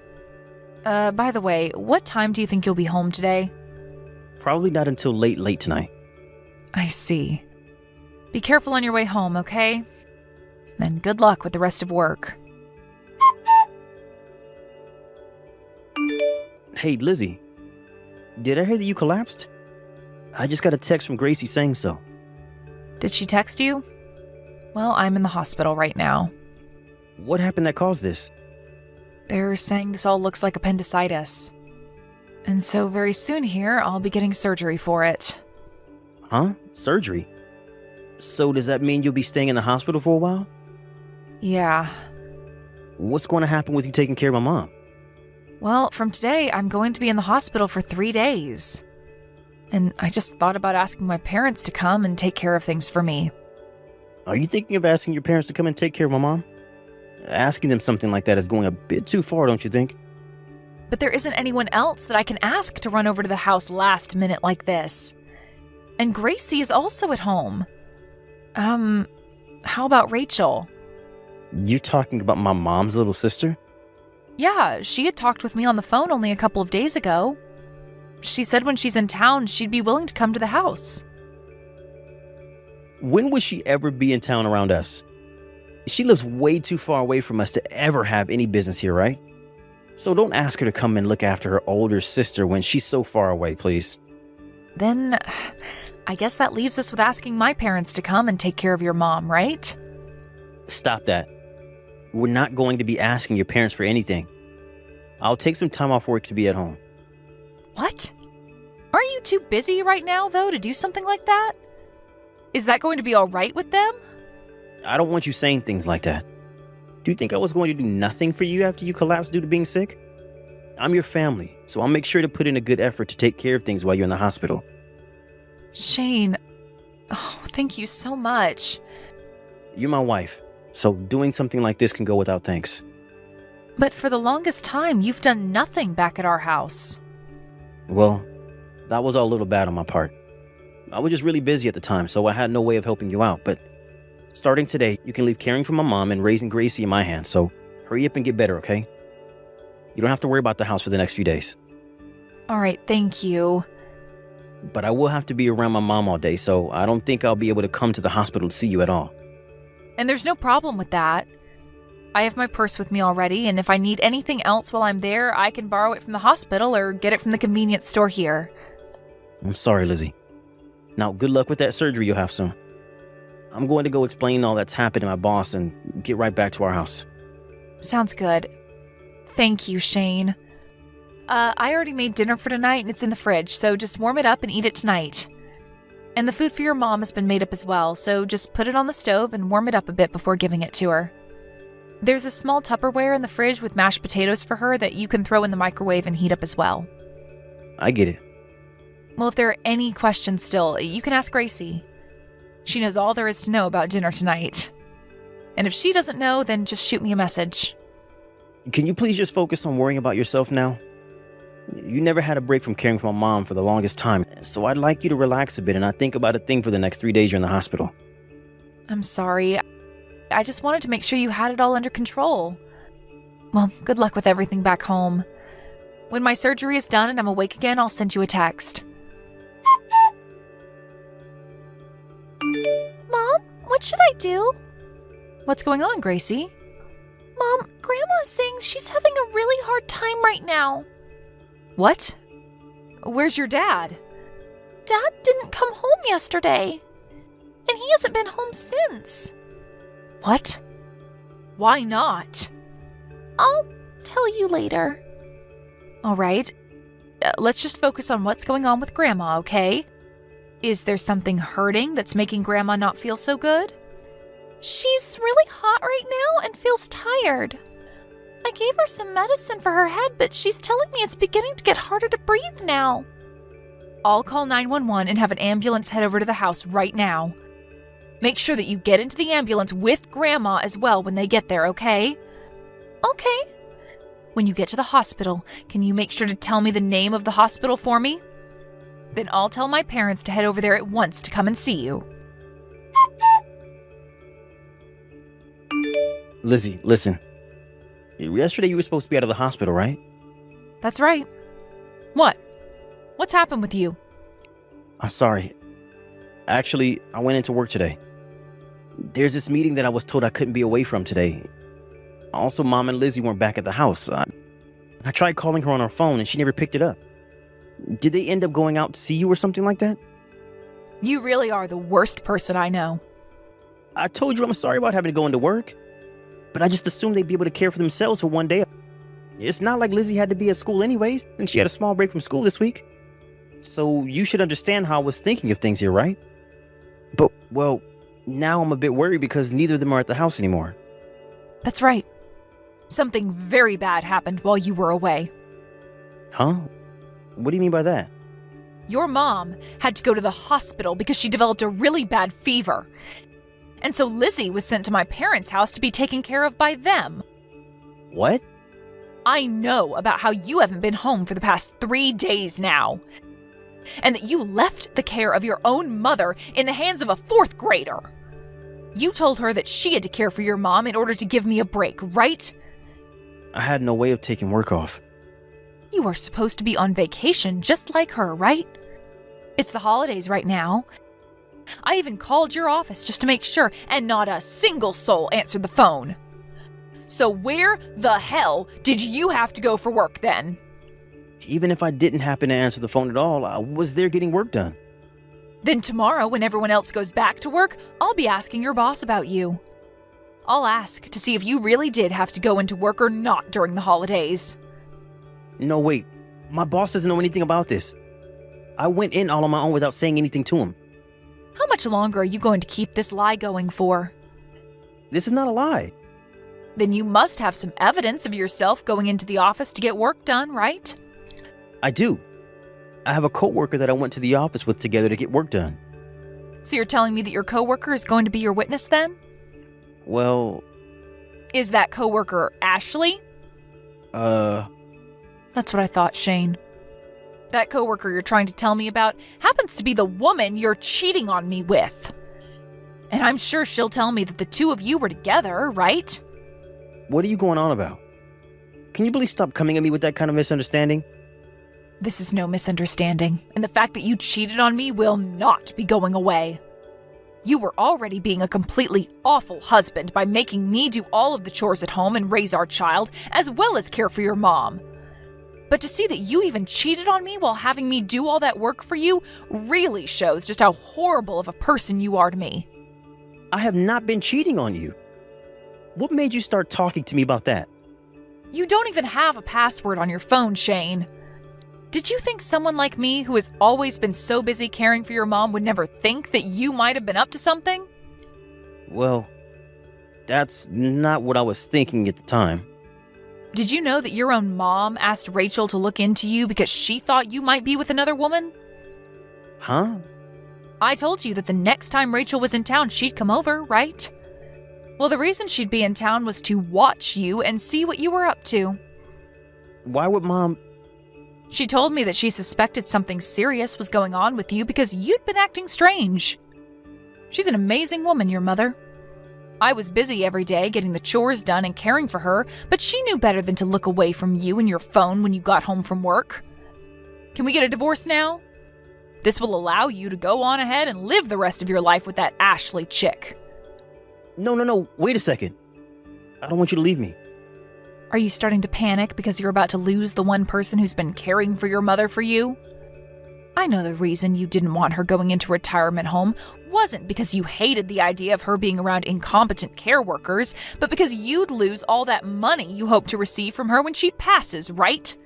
C: By the way, what time do you think you'll be home today?
D: Probably not until late tonight.
C: I see. Be careful on your way home, okay? And good luck with the rest of work.
D: Hey, Lizzie. Did I hear that you collapsed? I just got a text from Gracie saying so.
C: Did she text you? Well, I'm in the hospital right now.
D: What happened that caused this?
C: They're saying this all looks like appendicitis. And so very soon here, I'll be getting surgery for it.
D: Huh? Surgery? So does that mean you'll be staying in the hospital for a while?
C: Yeah.
D: What's going to happen with you taking care of my mom?
C: Well, from today, I'm going to be in the hospital for 3 days. And I just thought about asking my parents to come and take care of things for me.
D: Are you thinking of asking your parents to come and take care of my mom? Asking them something like that is going a bit too far, don't you think?
C: But there isn't anyone else that I can ask to run over to the house last minute like this. And Gracie is also at home. How about Rachel?
D: You're talking about my mom's little sister?
C: Yeah, she had talked with me on the phone only a couple of days ago. She said when she's in town, she'd be willing to come to the house.
D: When would she ever be in town around us? She lives way too far away from us to ever have any business here, right? So don't ask her to come and look after her older sister when she's so far away, please.
C: Then, I guess that leaves us with asking my parents to come and take care of your mom, right?
D: Stop that. We're not going to be asking your parents for anything. I'll take some time off work to be at home.
C: What? Aren't you too busy right now, though, to do something like that? Is that going to be all right with them?
D: I don't want you saying things like that. Do you think I was going to do nothing for you after you collapsed due to being sick? I'm your family, so I'll make sure to put in a good effort to take care of things while you're in the hospital.
C: Shane, thank you so much.
D: You're my wife, so doing something like this can go without thanks.
C: But for the longest time, you've done nothing back at our house.
D: Well, that was all a little bad on my part. I was just really busy at the time, so I had no way of helping you out, but starting today, you can leave caring for my mom and raising Gracie in my hands, so hurry up and get better, okay? You don't have to worry about the house for the next few days.
C: All right, thank you.
D: But I will have to be around my mom all day, so I don't think I'll be able to come to the hospital to see you at all.
C: And there's no problem with that. I have my purse with me already, and if I need anything else while I'm there, I can borrow it from the hospital or get it from the convenience store here.
D: I'm sorry, Lizzie. Now, good luck with that surgery you'll have soon. I'm going to go explain all that's happened to my boss and get right back to our house.
C: Sounds good. Thank you, Shane. I already made dinner for tonight and it's in the fridge, so just warm it up and eat it tonight. And the food for your mom has been made up as well, so just put it on the stove and warm it up a bit before giving it to her. There's a small Tupperware in the fridge with mashed potatoes for her that you can throw in the microwave and heat up as well.
D: I get it.
C: Well, if there are any questions still, you can ask Gracie. She knows all there is to know about dinner tonight. And if she doesn't know, then just shoot me a message.
D: Can you please just focus on worrying about yourself now? You never had a break from caring for my mom for the longest time, so I'd like you to relax a bit and not think about a thing for the next 3 days you're in the hospital.
A: I'm sorry. I just wanted to make sure you had it all under control. Well, good luck with everything back home. When my surgery is done and I'm awake again, I'll send you a text.
C: Mom, what should I do?
A: What's going on, Gracie?
C: Mom, Grandma's saying she's having a really hard time right now.
A: What? Where's your dad?
C: Dad didn't come home yesterday, and he hasn't been home since.
A: What? Why not?
C: I'll tell you later.
A: All right. Let's just focus on what's going on with Grandma, okay? Is there something hurting that's making Grandma not feel so good?
C: She's really hot right now and feels tired. I gave her some medicine for her head, but she's telling me it's beginning to get harder to breathe now.
A: I'll call 911 and have an ambulance head over to the house right now. Make sure that you get into the ambulance with Grandma as well when they get there, okay?
C: Okay.
A: When you get to the hospital, can you make sure to tell me the name of the hospital for me? Then I'll tell my parents to head over there at once to come and see you.
D: Lizzie, listen. Yesterday you were supposed to be out of the hospital, right?
A: That's right. What? What's happened with you?
D: I'm sorry. Actually, I went into work today. There's this meeting that I was told I couldn't be away from today. Also, Mom and Lizzie weren't back at the house. I tried calling her on her phone and she never picked it up. Did they end up going out to see you or something like that?
A: You really are the worst person I know.
D: I told you I'm sorry about having to go into work, but I just assumed they'd be able to care for themselves for one day. It's not like Lizzie had to be at school anyways, and she had a small break from school this week. So you should understand how I was thinking of things here, right? But, well, now I'm a bit worried because neither of them are at the house anymore.
A: That's right. Something very bad happened while you were away.
D: Huh? What do you mean by that?
A: Your mom had to go to the hospital because she developed a really bad fever. And so Lizzie was sent to my parents' house to be taken care of by them.
D: What?
A: I know about how you haven't been home for the past 3 days now. And that you left the care of your own mother in the hands of a 4th grader. You told her that she had to care for your mom in order to give me a break, right?
D: I had no way of taking work off.
A: You are supposed to be on vacation just like her, right? It's the holidays right now. I even called your office just to make sure, and not a single soul answered the phone. So where the hell did you have to go for work then?
D: Even if I didn't happen to answer the phone at all, I was there getting work done.
A: Then tomorrow, when everyone else goes back to work, I'll be asking your boss about you. I'll ask to see if you really did have to go into work or not during the holidays.
D: No, wait. My boss doesn't know anything about this. I went in all on my own without saying anything to him.
A: How much longer are you going to keep this lie going for?
D: This is not a lie.
A: Then you must have some evidence of yourself going into the office to get work done, right?
D: I do. I have a coworker that I went to the office with together to get work done.
A: So you're telling me that your coworker is going to be your witness then?
D: Well...
A: Is that coworker Ashley? That's what I thought, Shane. That coworker you're trying to tell me about happens to be the woman you're cheating on me with. And I'm sure she'll tell me that the two of you were together, right?
D: What are you going on about? Can you please stop coming at me with that kind of misunderstanding?
A: This is no misunderstanding, and the fact that you cheated on me will not be going away. You were already being a completely awful husband by making me do all of the chores at home and raise our child, as well as care for your mom. But to see that you even cheated on me while having me do all that work for you really shows just how horrible of a person you are to me.
D: I have not been cheating on you. What made you start talking to me about that?
A: You don't even have a password on your phone, Shane. Did you think someone like me, who has always been so busy caring for your mom, would never think that you might have been up to something?
D: Well, that's not what I was thinking at the time.
A: Did you know that your own mom asked Rachel to look into you because she thought you might be with another woman?
D: Huh?
A: I told you that the next time Rachel was in town, she'd come over, right? Well, the reason she'd be in town was to watch you and see what you were up to.
D: Why would Mom...
A: She told me that she suspected something serious was going on with you because you'd been acting strange. She's an amazing woman, your mother. I was busy every day getting the chores done and caring for her, but she knew better than to look away from you and your phone when you got home from work. Can we get a divorce now? This will allow you to go on ahead and live the rest of your life with that Ashley chick.
D: No, wait a second. I don't want you to leave me.
A: Are you starting to panic because you're about to lose the one person who's been caring for your mother for you? I know the reason you didn't want her going into retirement home wasn't because you hated the idea of her being around incompetent care workers, but because you'd lose all that money you hope to receive from her when she passes, right?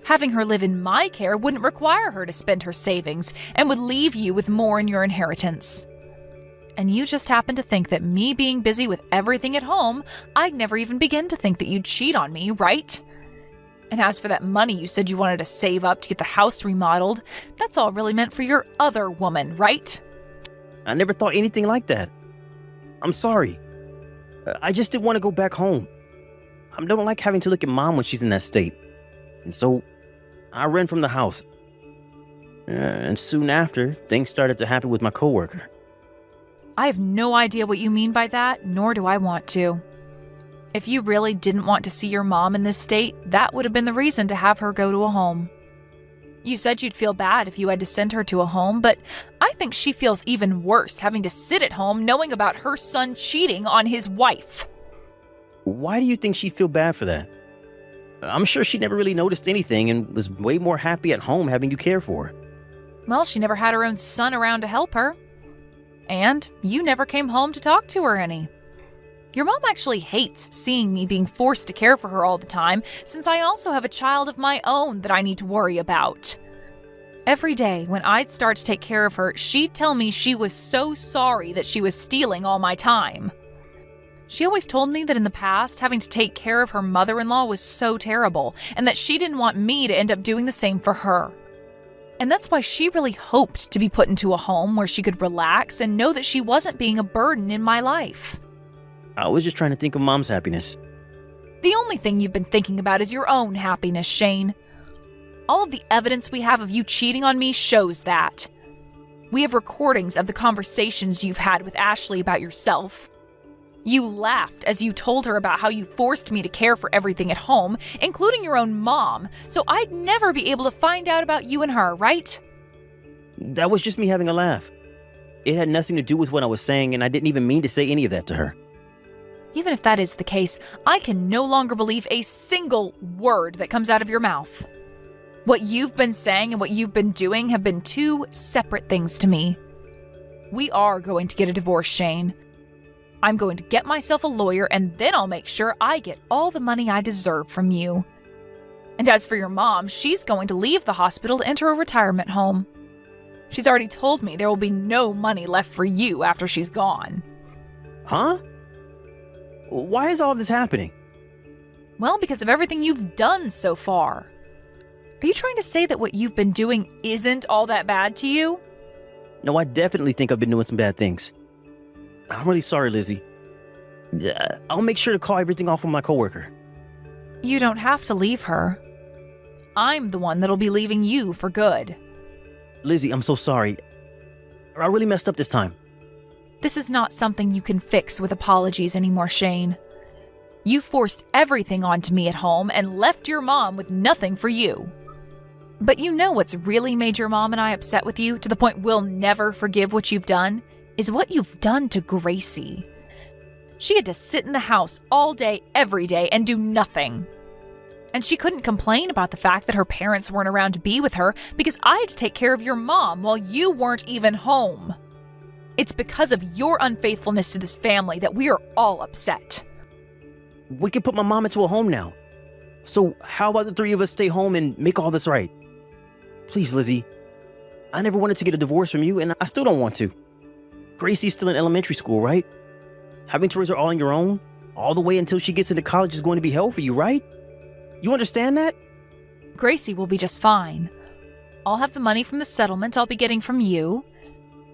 A: Having her live in my care wouldn't require her to spend her savings and would leave you with more in your inheritance. And you just happen to think that me being busy with everything at home, I'd never even begin to think that you'd cheat on me, right? And as for that money you said you wanted to save up to get the house remodeled, that's all really meant for your other woman, right?
D: I never thought anything like that. I'm sorry. I just didn't want to go back home. I don't like having to look at Mom when she's in that state. And so I ran from the house. And soon after, things started to happen with my coworker.
A: I have no idea what you mean by that, nor do I want to. If you really didn't want to see your mom in this state, that would have been the reason to have her go to a home. You said you'd feel bad if you had to send her to a home, but I think she feels even worse having to sit at home knowing about her son cheating on his wife.
D: Why do you think she'd feel bad for that? I'm sure she never really noticed anything and was way more happy at home having you care for her.
A: Well, she never had her own son around to help her. And you never came home to talk to her any. Your mom actually hates seeing me being forced to care for her all the time, since I also have a child of my own that I need to worry about. Every day, when I'd start to take care of her, she'd tell me she was so sorry that she was stealing all my time. She always told me that in the past, having to take care of her mother-in-law was so terrible, and that she didn't want me to end up doing the same for her. And that's why she really hoped to be put into a home where she could relax and know that she wasn't being a burden in my life.
D: I was just trying to think of Mom's happiness.
A: The only thing you've been thinking about is your own happiness, Shane. All of the evidence we have of you cheating on me shows that. We have recordings of the conversations you've had with Ashley about yourself. You laughed as you told her about how you forced me to care for everything at home, including your own mom, so I'd never be able to find out about you and her, right?
D: That was just me having a laugh. It had nothing to do with what I was saying, and I didn't even mean to say any of that to her.
A: Even if that is the case, I can no longer believe a single word that comes out of your mouth. What you've been saying and what you've been doing have been two separate things to me. We are going to get a divorce, Shane. I'm going to get myself a lawyer, and then I'll make sure I get all the money I deserve from you. And as for your mom, she's going to leave the hospital to enter a retirement home. She's already told me there will be no money left for you after she's gone.
D: Huh? Why is all of this happening?
A: Well, because of everything you've done so far. Are you trying to say that what you've been doing isn't all that bad to you?
D: No, I definitely think I've been doing some bad things. I'm really sorry, Lizzie. I'll make sure to call everything off with my coworker.
A: You don't have to leave her. I'm the one that'll be leaving you for good.
D: Lizzie, I'm so sorry. I really messed up this time.
A: This is not something you can fix with apologies anymore, Shane. You forced everything onto me at home and left your mom with nothing for you. But you know what's really made your mom and I upset with you to the point we'll never forgive what you've done? Is what you've done to Gracie. She had to sit in the house all day, every day, and do nothing. And she couldn't complain about the fact that her parents weren't around to be with her because I had to take care of your mom while you weren't even home. It's because of your unfaithfulness to this family that we are all upset.
D: We can put my mom into a home now. So how about the three of us stay home and make all this right? Please, Lizzie. I never wanted to get a divorce from you, and I still don't want to. Gracie's still in elementary school, right? Having to raise her all on your own, all the way until she gets into college is going to be hell for you, right? You understand that?
A: Gracie will be just fine. I'll have the money from the settlement I'll be getting from you.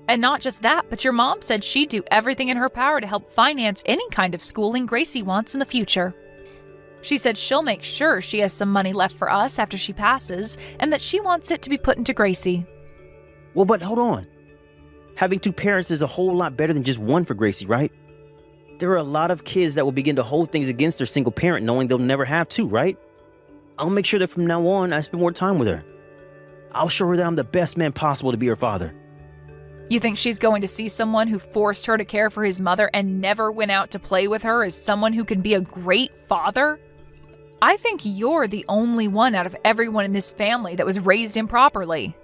A: And not just that, but your mom said she'd do everything in her power to help finance any kind of schooling Gracie wants in the future. She said she'll make sure she has some money left for us after she passes, and that she wants it to be put into Gracie.
D: Well, but hold on. Having two parents is a whole lot better than just one for Gracie, right? There are a lot of kids that will begin to hold things against their single parent knowing they'll never have two, right? I'll make sure that from now on I spend more time with her. I'll show her that I'm the best man possible to be her father.
A: You think she's going to see someone who forced her to care for his mother and never went out to play with her as someone who can be a great father? I think you're the only one out of everyone in this family that was raised improperly.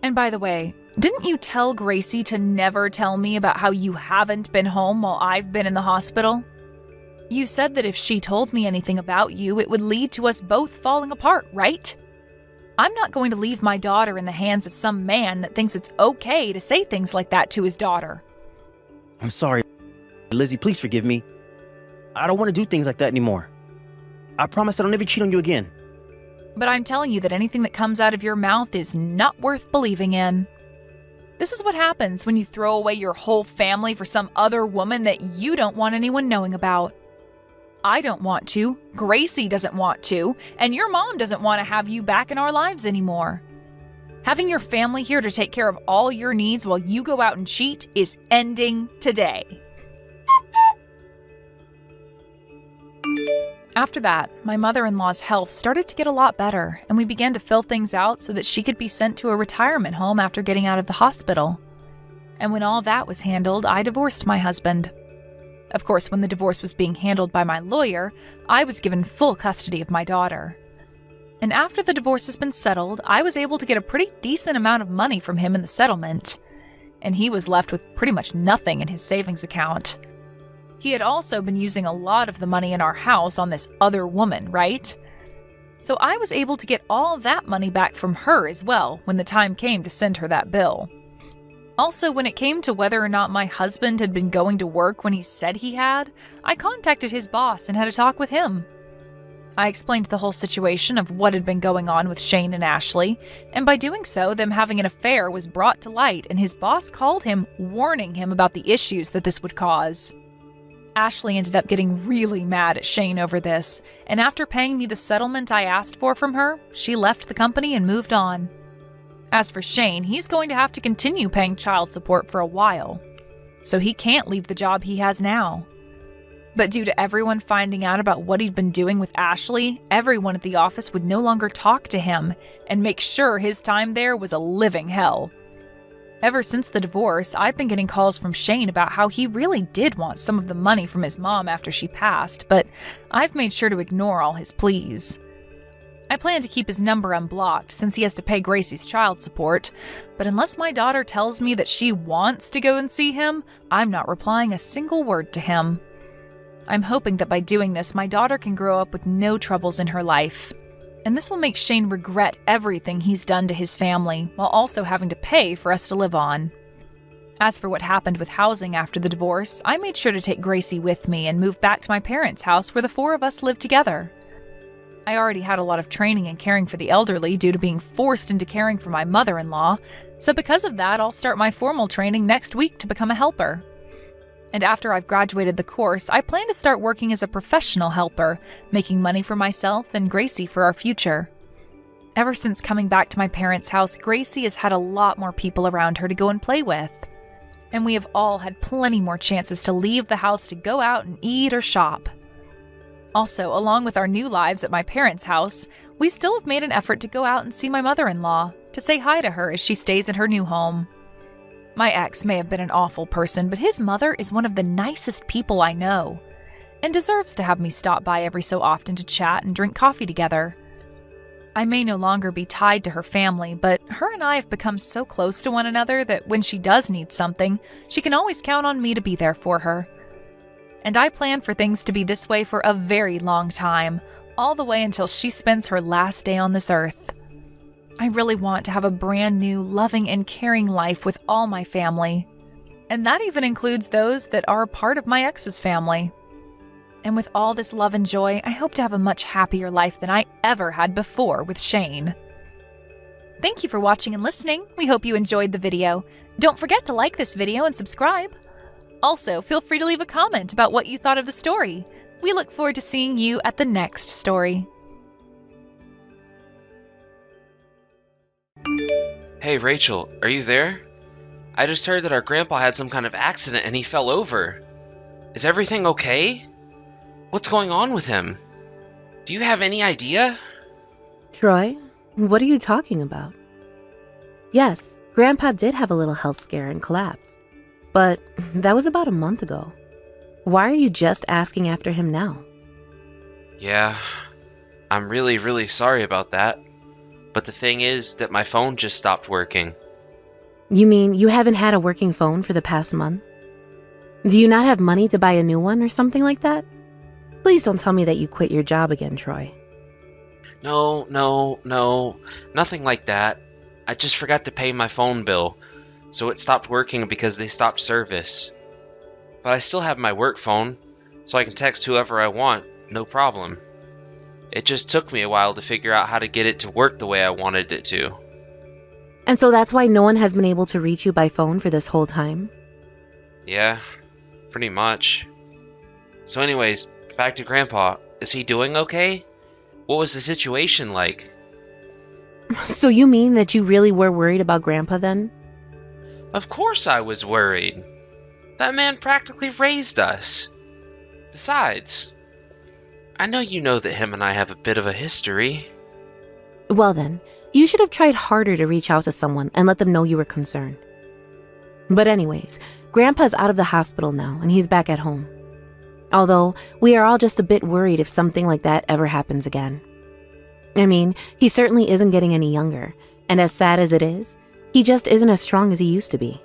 A: And by the way, didn't you tell Gracie to never tell me about how you haven't been home while I've been in the hospital? You said that if she told me anything about you, it would lead to us both falling apart, right? I'm not going to leave my daughter in the hands of some man that thinks it's okay to say things like that to his daughter.
D: I'm sorry, Lizzie, please forgive me. I don't want to do things like that anymore. I promise I don't ever cheat on you again.
A: But I'm telling you that anything that comes out of your mouth is not worth believing in. This is what happens when you throw away your whole family for some other woman that you don't want anyone knowing about. I don't want to, Gracie doesn't want to, and your mom doesn't want to have you back in our lives anymore. Having your family here to take care of all your needs while you go out and cheat is ending today. After that, my mother-in-law's health started to get a lot better, and we began to fill things out so that she could be sent to a retirement home after getting out of the hospital. And when all that was handled, I divorced my husband. Of course, when the divorce was being handled by my lawyer, I was given full custody of my daughter. And after the divorce has been settled, I was able to get a pretty decent amount of money from him in the settlement. And he was left with pretty much nothing in his savings account. He had also been using a lot of the money in our house on this other woman, right? So I was able to get all that money back from her as well when the time came to send her that bill. Also, when it came to whether or not my husband had been going to work when he said he had, I contacted his boss and had a talk with him. I explained the whole situation of what had been going on with Shane and Ashley, and by doing so, them having an affair was brought to light, and his boss called him, warning him about the issues that this would cause. Ashley ended up getting really mad at Shane over this, and after paying me the settlement I asked for from her, she left the company and moved on. As for Shane, he's going to have to continue paying child support for a while, so he can't leave the job he has now. But due to everyone finding out about what he'd been doing with Ashley, everyone at the office would no longer talk to him and make sure his time there was a living hell. Ever since the divorce, I've been getting calls from Shane about how he really did want some of the money from his mom after she passed, but I've made sure to ignore all his pleas. I plan to keep his number unblocked since he has to pay Gracie's child support, but unless my daughter tells me that she wants to go and see him, I'm not replying a single word to him. I'm hoping that by doing this, my daughter can grow up with no troubles in her life. And this will make Shane regret everything he's done to his family, while also having to pay for us to live on. As for what happened with housing after the divorce, I made sure to take Gracie with me and move back to my parents' house where the four of us lived together. I already had a lot of training in caring for the elderly due to being forced into caring for my mother-in-law, so because of that, I'll start my formal training next week to become a helper. And after I've graduated the course, I plan to start working as a professional helper, making money for myself and Gracie for our future. Ever since coming back to my parents' house, Gracie has had a lot more people around her to go and play with. And we have all had plenty more chances to leave the house to go out and eat or shop. Also, along with our new lives at my parents' house, we still have made an effort to go out and see my mother-in-law, to say hi to her as she stays in her new home. My ex may have been an awful person, but his mother is one of the nicest people I know, and deserves to have me stop by every so often to chat and drink coffee together. I may no longer be tied to her family, but her and I have become so close to one another that when she does need something, she can always count on me to be there for her. And I plan for things to be this way for a very long time, all the way until she spends her last day on this earth. I really want to have a brand new, loving and caring life with all my family. And that even includes those that are a part of my ex's family. And with all this love and joy, I hope to have a much happier life than I ever had before with Shane.
C: Thank you for watching and listening. We hope you enjoyed the video. Don't forget to like this video and subscribe. Also, feel free to leave a comment about what you thought of the story. We look forward to seeing you at the next story.
B: Hey, Rachel, are you there? I just heard that our grandpa had some kind of accident and he fell over. Is everything okay? What's going on with him? Do you have any idea?
E: Troy, what are you talking about? Yes, Grandpa did have a little health scare and collapsed. But that was about a month ago. Why are you just asking after him now?
B: Yeah, I'm really sorry about that. But the thing is that my phone just stopped working.
E: You mean you haven't had a working phone for the past month? Do you not have money to buy a new one or something like that? Please don't tell me that you quit your job again, Troy.
B: No, nothing like that. I just forgot to pay my phone bill, so it stopped working because they stopped service. But I still have my work phone, so I can text whoever I want, no problem. It just took me a while to figure out how to get it to work the way I wanted it to.
E: And so that's why no one has been able to reach you by phone for this whole time?
B: Yeah, pretty much. So anyways, back to Grandpa. Is he doing okay? What was the situation like?
E: So you mean that you really were worried about Grandpa then?
B: Of course I was worried. That man practically raised us. Besides, I know you know that him and I have a bit of a history.
E: Well then, you should have tried harder to reach out to someone and let them know you were concerned. But anyways, Grandpa's out of the hospital now and he's back at home. Although, we are all just a bit worried if something like that ever happens again. I mean, he certainly isn't getting any younger, and as sad as it is, he just isn't as strong as he used to be.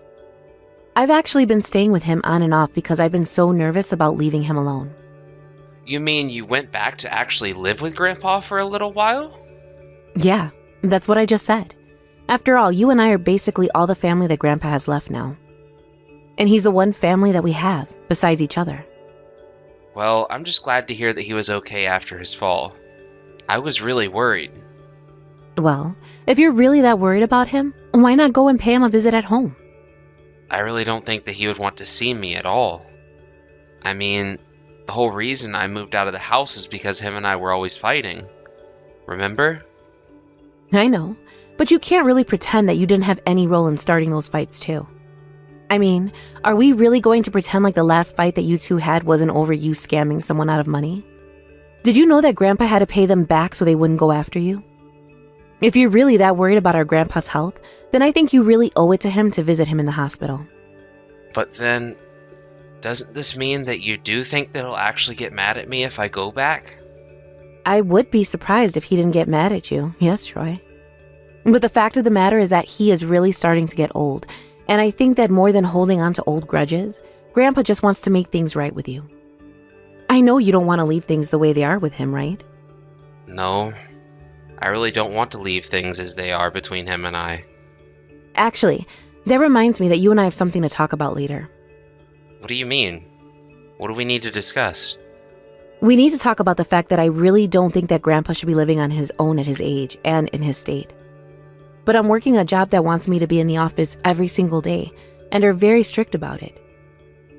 E: I've actually been staying with him on and off because I've been so nervous about leaving him alone.
B: You mean you went back to actually live with Grandpa for a little while?
E: Yeah, that's what I just said. After all, you and I are basically all the family that Grandpa has left now. And he's the one family that we have, besides each other.
B: Well, I'm just glad to hear that he was okay after his fall. I was really worried.
E: Well, if you're really that worried about him, why not go and pay him a visit at home?
B: I really don't think that he would want to see me at all. I mean, the whole reason I moved out of the house is because him and I were always fighting. Remember?
E: I know, but you can't really pretend that you didn't have any role in starting those fights too. I mean, are we really going to pretend like the last fight that you two had wasn't over you scamming someone out of money? Did you know that Grandpa had to pay them back so they wouldn't go after you? If you're really that worried about our Grandpa's health, then I think you really owe it to him to visit him in the hospital.
B: But then, doesn't this mean that you do think that he'll actually get mad at me if I go back?
E: I would be surprised if he didn't get mad at you, yes, Troy. But the fact of the matter is that he is really starting to get old, and I think that more than holding on to old grudges, Grandpa just wants to make things right with you. I know you don't want to leave things the way they are with him, right?
B: No, I really don't want to leave things as they are between him and I.
E: Actually, that reminds me that you and I have something to talk about later.
B: What do you mean? What do we need to discuss?
E: We need to talk about the fact that I really don't think that Grandpa should be living on his own at his age and in his state. But I'm working a job that wants me to be in the office every single day, and are very strict about it.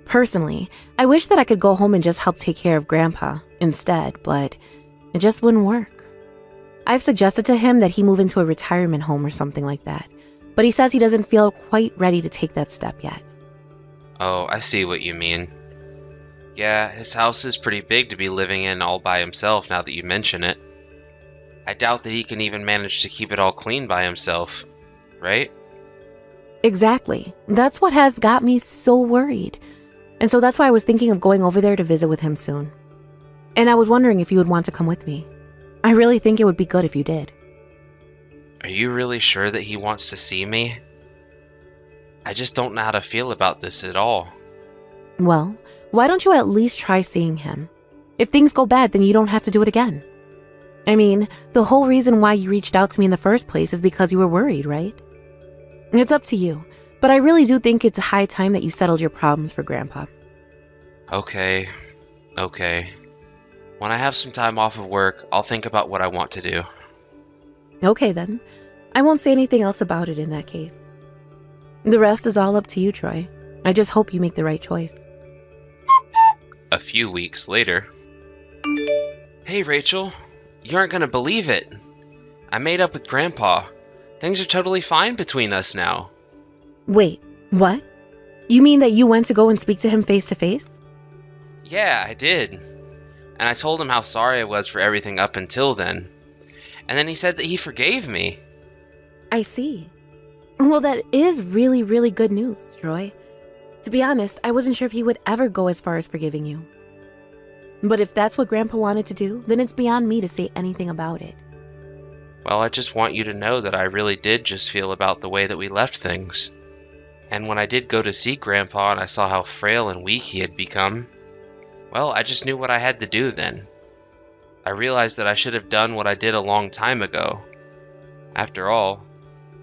E: Personally, I wish that I could go home and just help take care of Grandpa instead, but it just wouldn't work. I've suggested to him that he move into a retirement home or something like that, but he says he doesn't feel quite ready to take that step yet.
B: Oh, I see what you mean. Yeah, his house is pretty big to be living in all by himself now that you mention it. I doubt that he can even manage to keep it all clean by himself, right?
E: Exactly. That's what has got me so worried. And so that's why I was thinking of going over there to visit with him soon. And I was wondering if you would want to come with me. I really think it would be good if you did.
B: Are you really sure that he wants to see me? I just don't know how to feel about this at all.
E: Well, why don't you at least try seeing him? If things go bad, then you don't have to do it again. I mean, the whole reason why you reached out to me in the first place is because you were worried, right? It's up to you, but I really do think it's high time that you settled your problems for Grandpa.
B: Okay. When I have some time off of work, I'll think about what I want to do.
E: Okay then. I won't say anything else about it in that case. The rest is all up to you, Troy. I just hope you make the right choice.
B: A few weeks later. Hey, Rachel. You aren't gonna believe it. I made up with Grandpa. Things are totally fine between us now.
E: Wait, what? You mean that you went to go and speak to him face to face?
B: Yeah, I did. And I told him how sorry I was for everything up until then. And then he said that he forgave me.
E: I see. Well, that is really, really good news, Troy. To be honest, I wasn't sure if he would ever go as far as forgiving you. But if that's what Grandpa wanted to do, then it's beyond me to say anything about it.
B: Well, I just want you to know that I really did just feel about the way that we left things. And when I did go to see Grandpa and I saw how frail and weak he had become, well, I just knew what I had to do then. I realized that I should have done what I did a long time ago. After all,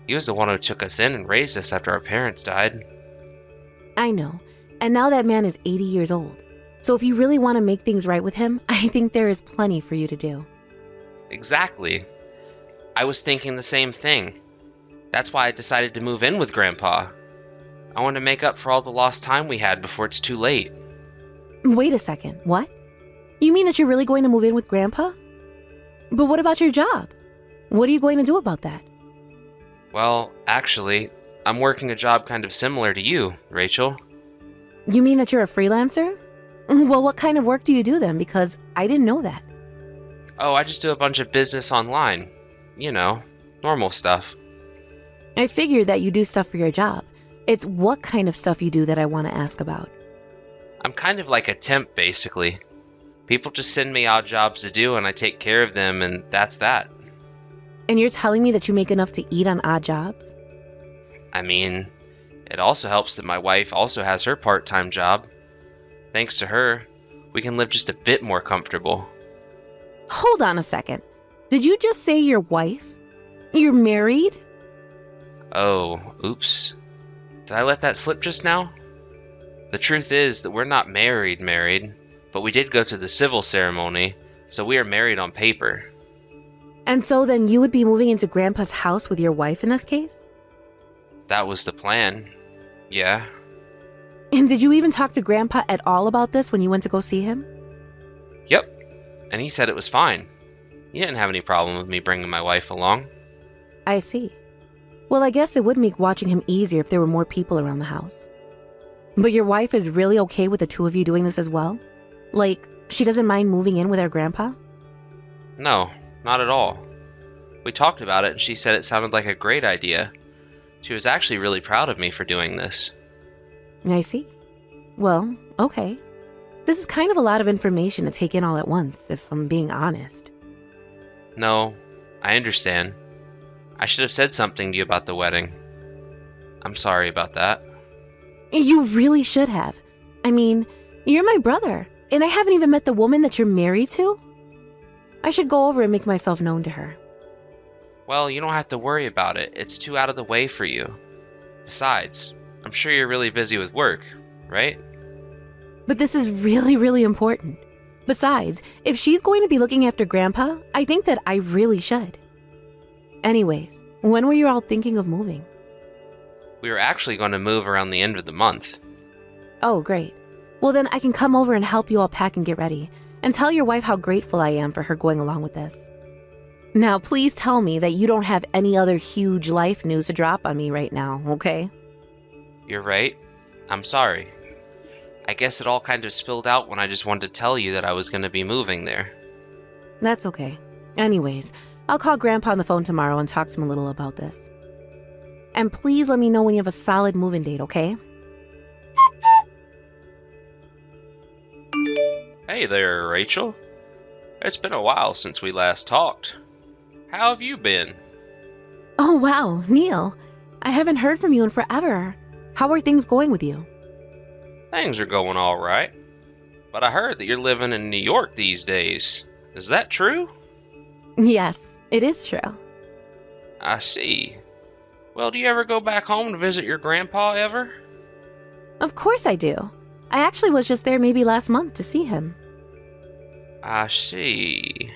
B: he was the one who took us in and raised us after our parents died.
E: I know, and now that man is 80 years old. So if you really want to make things right with him, I think there is plenty for you to do.
B: Exactly. I was thinking the same thing. That's why I decided to move in with Grandpa. I want to make up for all the lost time we had before it's too late.
E: Wait a second, what? You mean that you're really going to move in with Grandpa? But what about your job? What are you going to do about that?
B: Well, actually, I'm working a job kind of similar to you, Rachel.
E: You mean that you're a freelancer? Well, what kind of work do you do then? Because I didn't know that.
B: Oh, I just do a bunch of business online. You know, normal stuff.
E: I figured that you do stuff for your job. It's what kind of stuff you do that I want to ask about.
B: I'm kind of like a temp, basically. People just send me odd jobs to do and I take care of them, and that's that.
E: And you're telling me that you make enough to eat on odd jobs?
B: I mean, it also helps that my wife also has her part-time job. Thanks to her, we can live just a bit more comfortable.
E: Hold on a second. Did you just say your wife? You're married?
B: Oh, oops. Did I let that slip just now? The truth is that we're not married, but we did go to the civil ceremony, so we are married on paper.
E: And so then you would be moving into Grandpa's house with your wife in this case?
B: That was the plan. Yeah.
E: And did you even talk to Grandpa at all about this when you went to go see him?
B: Yep. And he said it was fine. He didn't have any problem with me bringing my wife along.
E: I see. Well, I guess it would make watching him easier if there were more people around the house. But your wife is really okay with the two of you doing this as well? Like, she doesn't mind moving in with our grandpa?
B: No, not at all. We talked about it and she said it sounded like a great idea. She was actually really proud of me for doing this.
E: I see. Well, okay. This is kind of a lot of information to take in all at once, if I'm being honest.
B: No, I understand. I should have said something to you about the wedding. I'm sorry about that.
E: You really should have. I mean, you're my brother, and I haven't even met the woman that you're married to. I should go over and make myself known to her.
B: Well, you don't have to worry about it. It's too out of the way for you. Besides, I'm sure you're really busy with work, right?
E: But this is really, really important. Besides, if she's going to be looking after Grandpa, I think that I really should. Anyways, when were you all thinking of moving?
B: We were actually going to move around the end of the month.
E: Oh, great. Well, then I can come over and help you all pack and get ready, and tell your wife how grateful I am for her going along with this. Now, please tell me that you don't have any other huge life news to drop on me right now, okay?
B: You're right. I'm sorry. I guess it all kind of spilled out when I just wanted to tell you that I was going to be moving there.
E: That's okay. Anyways, I'll call Grandpa on the phone tomorrow and talk to him a little about this. And please let me know when you have a solid move-in date, okay?
B: Hey there, Rachel. It's been a while since we last talked. How have you been?
E: Oh, wow, Neil. I haven't heard from you in forever. How are things going with you?
B: Things are going all right. But I heard that you're living in New York these days. Is that true?
E: Yes, it is true.
B: I see. Well, do you ever go back home to visit your grandpa ever?
E: Of course I do. I actually was just there maybe last month to see him.
B: I see.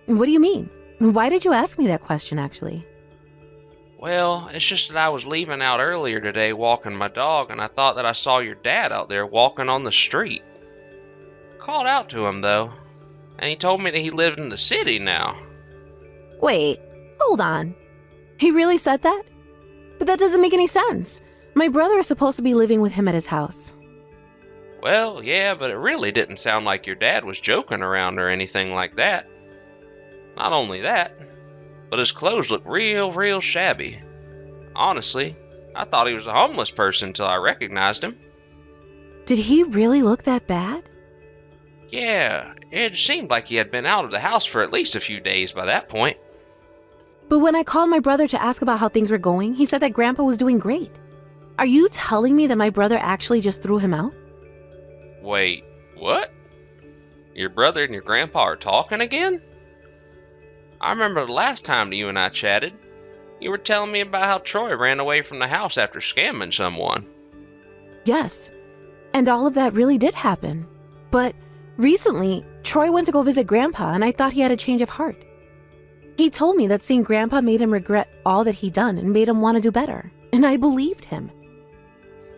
E: What do you mean? Why did you ask me that question, actually?
B: Well, it's just that I was leaving out earlier today walking my dog, and I thought that I saw your dad out there walking on the street. Called out to him, though, and he told me that he lived in the city now.
E: Wait, hold on. He really said that? But that doesn't make any sense. My brother is supposed to be living with him at his house.
B: Well, yeah, but it really didn't sound like your dad was joking around or anything like that. Not only that, but his clothes looked real shabby. Honestly, I thought he was a homeless person till I recognized him.
E: Did he really look that bad?
B: Yeah, it seemed like he had been out of the house for at least a few days by that point.
E: But when I called my brother to ask about how things were going, he said that Grandpa was doing great. Are you telling me that my brother actually just threw him out?
B: Wait, what? Your brother and your grandpa are talking again? I remember the last time that you and I chatted, you were telling me about how Troy ran away from the house after scamming someone.
E: Yes, and all of that really did happen. But recently, Troy went to go visit Grandpa, and I thought he had a change of heart. He told me that seeing Grandpa made him regret all that he'd done and made him want to do better, and I believed him.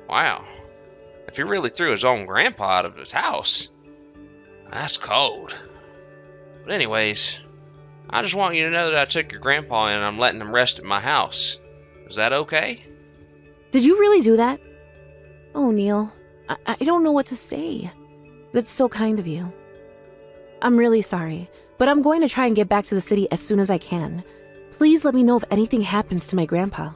B: Wow, if he really threw his own grandpa out of his house, that's cold. But anyways, I just want you to know that I took your grandpa in and I'm letting him rest at my house. Is that okay?
E: Did you really do that? Oh, Neil, I don't know what to say. That's so kind of you. I'm really sorry, but I'm going to try and get back to the city as soon as I can. Please let me know if anything happens to my grandpa.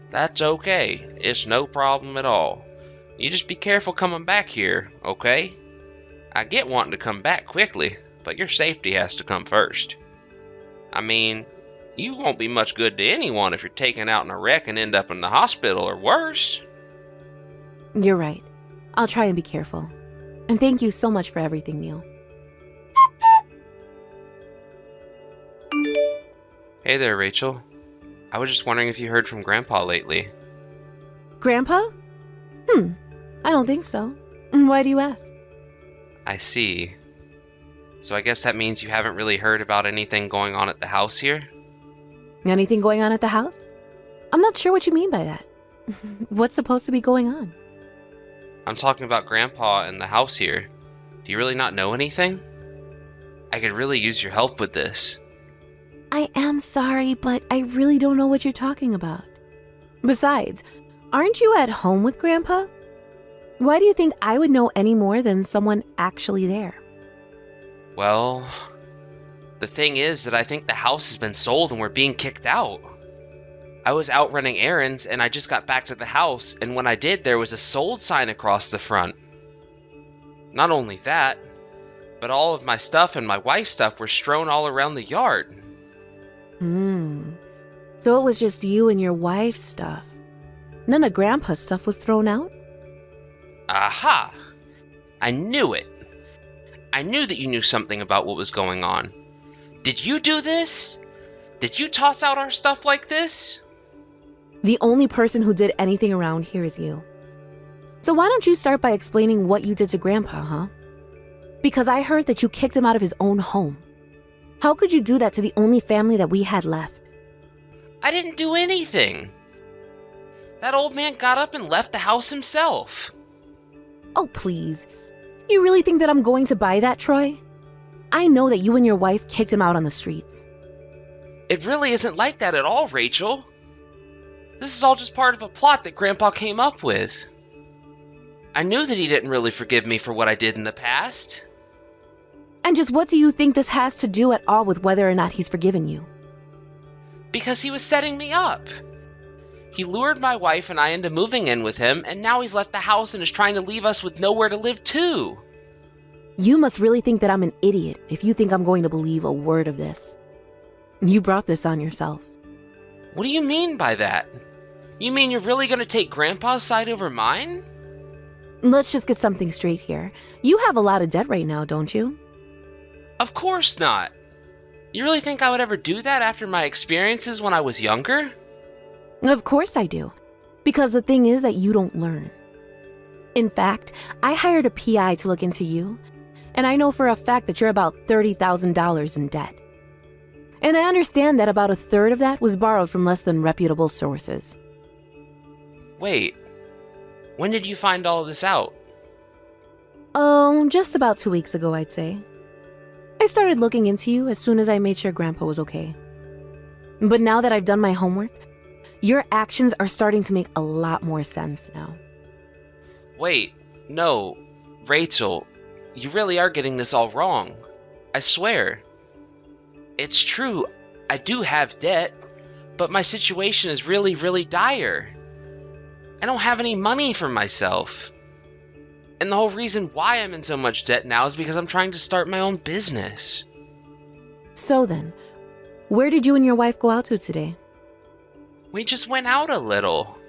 B: That's okay. It's no problem at all. You just be careful coming back here, okay? I get wanting to come back quickly, but your safety has to come first. I mean, you won't be much good to anyone if you're taken out in a wreck and end up in the hospital or worse.
E: You're right. I'll try and be careful. And thank you so much for everything, Neil.
B: Hey there, Rachel. I was just wondering if you heard from Grandpa lately.
E: Grandpa? I don't think so. Why do you ask?
B: I see. So I guess that means you haven't really heard about anything going on at the house here?
E: Anything going on at the house? I'm not sure what you mean by that. What's supposed to be going on?
B: I'm talking about Grandpa and the house here. Do you really not know anything? I could really use your help with this.
E: I am sorry, but I really don't know what you're talking about. Besides, aren't you at home with Grandpa? Why do you think I would know any more than someone actually there?
B: Well, the thing is that I think the house has been sold and we're being kicked out. I was out running errands and I just got back to the house, and when I did, there was a sold sign across the front. Not only that, but all of my stuff and my wife's stuff were strewn all around the yard.
E: So it was just you and your wife's stuff. None of Grandpa's stuff was thrown out?
B: Aha! I knew it. I knew that you knew something about what was going on. Did you do this? Did you toss out our stuff like this?
E: The only person who did anything around here is you. So why don't you start by explaining what you did to Grandpa, huh? Because I heard that you kicked him out of his own home. How could you do that to the only family that we had left?
B: I didn't do anything. That old man got up and left the house himself.
E: Oh, please. You really think that I'm going to buy that, Troy? I know that you and your wife kicked him out on the streets.
B: It really isn't like that at all, Rachel. This is all just part of a plot that Grandpa came up with. I knew that he didn't really forgive me for what I did in the past.
E: And just what do you think this has to do at all with whether or not he's forgiven you?
B: Because he was setting me up. He lured my wife and I into moving in with him, and now he's left the house and is trying to leave us with nowhere to live too.
E: You must really think that I'm an idiot if you think I'm going to believe a word of this. You brought this on yourself.
B: What do you mean by that? You mean you're really going to take Grandpa's side over mine?
E: Let's just get something straight here. You have a lot of debt right now, don't you?
B: Of course not. You really think I would ever do that after my experiences when I was younger?
E: Of course I do. Because the thing is that you don't learn. In fact, I hired a PI to look into you, and I know for a fact that you're about $30,000 in debt. And I understand that about a third of that was borrowed from less than reputable sources.
B: Wait, when did you find all of this out?
E: Oh, just about 2 weeks ago, I'd say. I started looking into you as soon as I made sure Grandpa was okay. But now that I've done my homework, your actions are starting to make a lot more sense now.
B: Wait, no, Rachel, you really are getting this all wrong. I swear. It's true, I do have debt, but my situation is really, really dire. I don't have any money for myself. And the whole reason why I'm in so much debt now is because I'm trying to start my own business.
E: So then, where did you and your wife go out to today?
B: We just went out a little.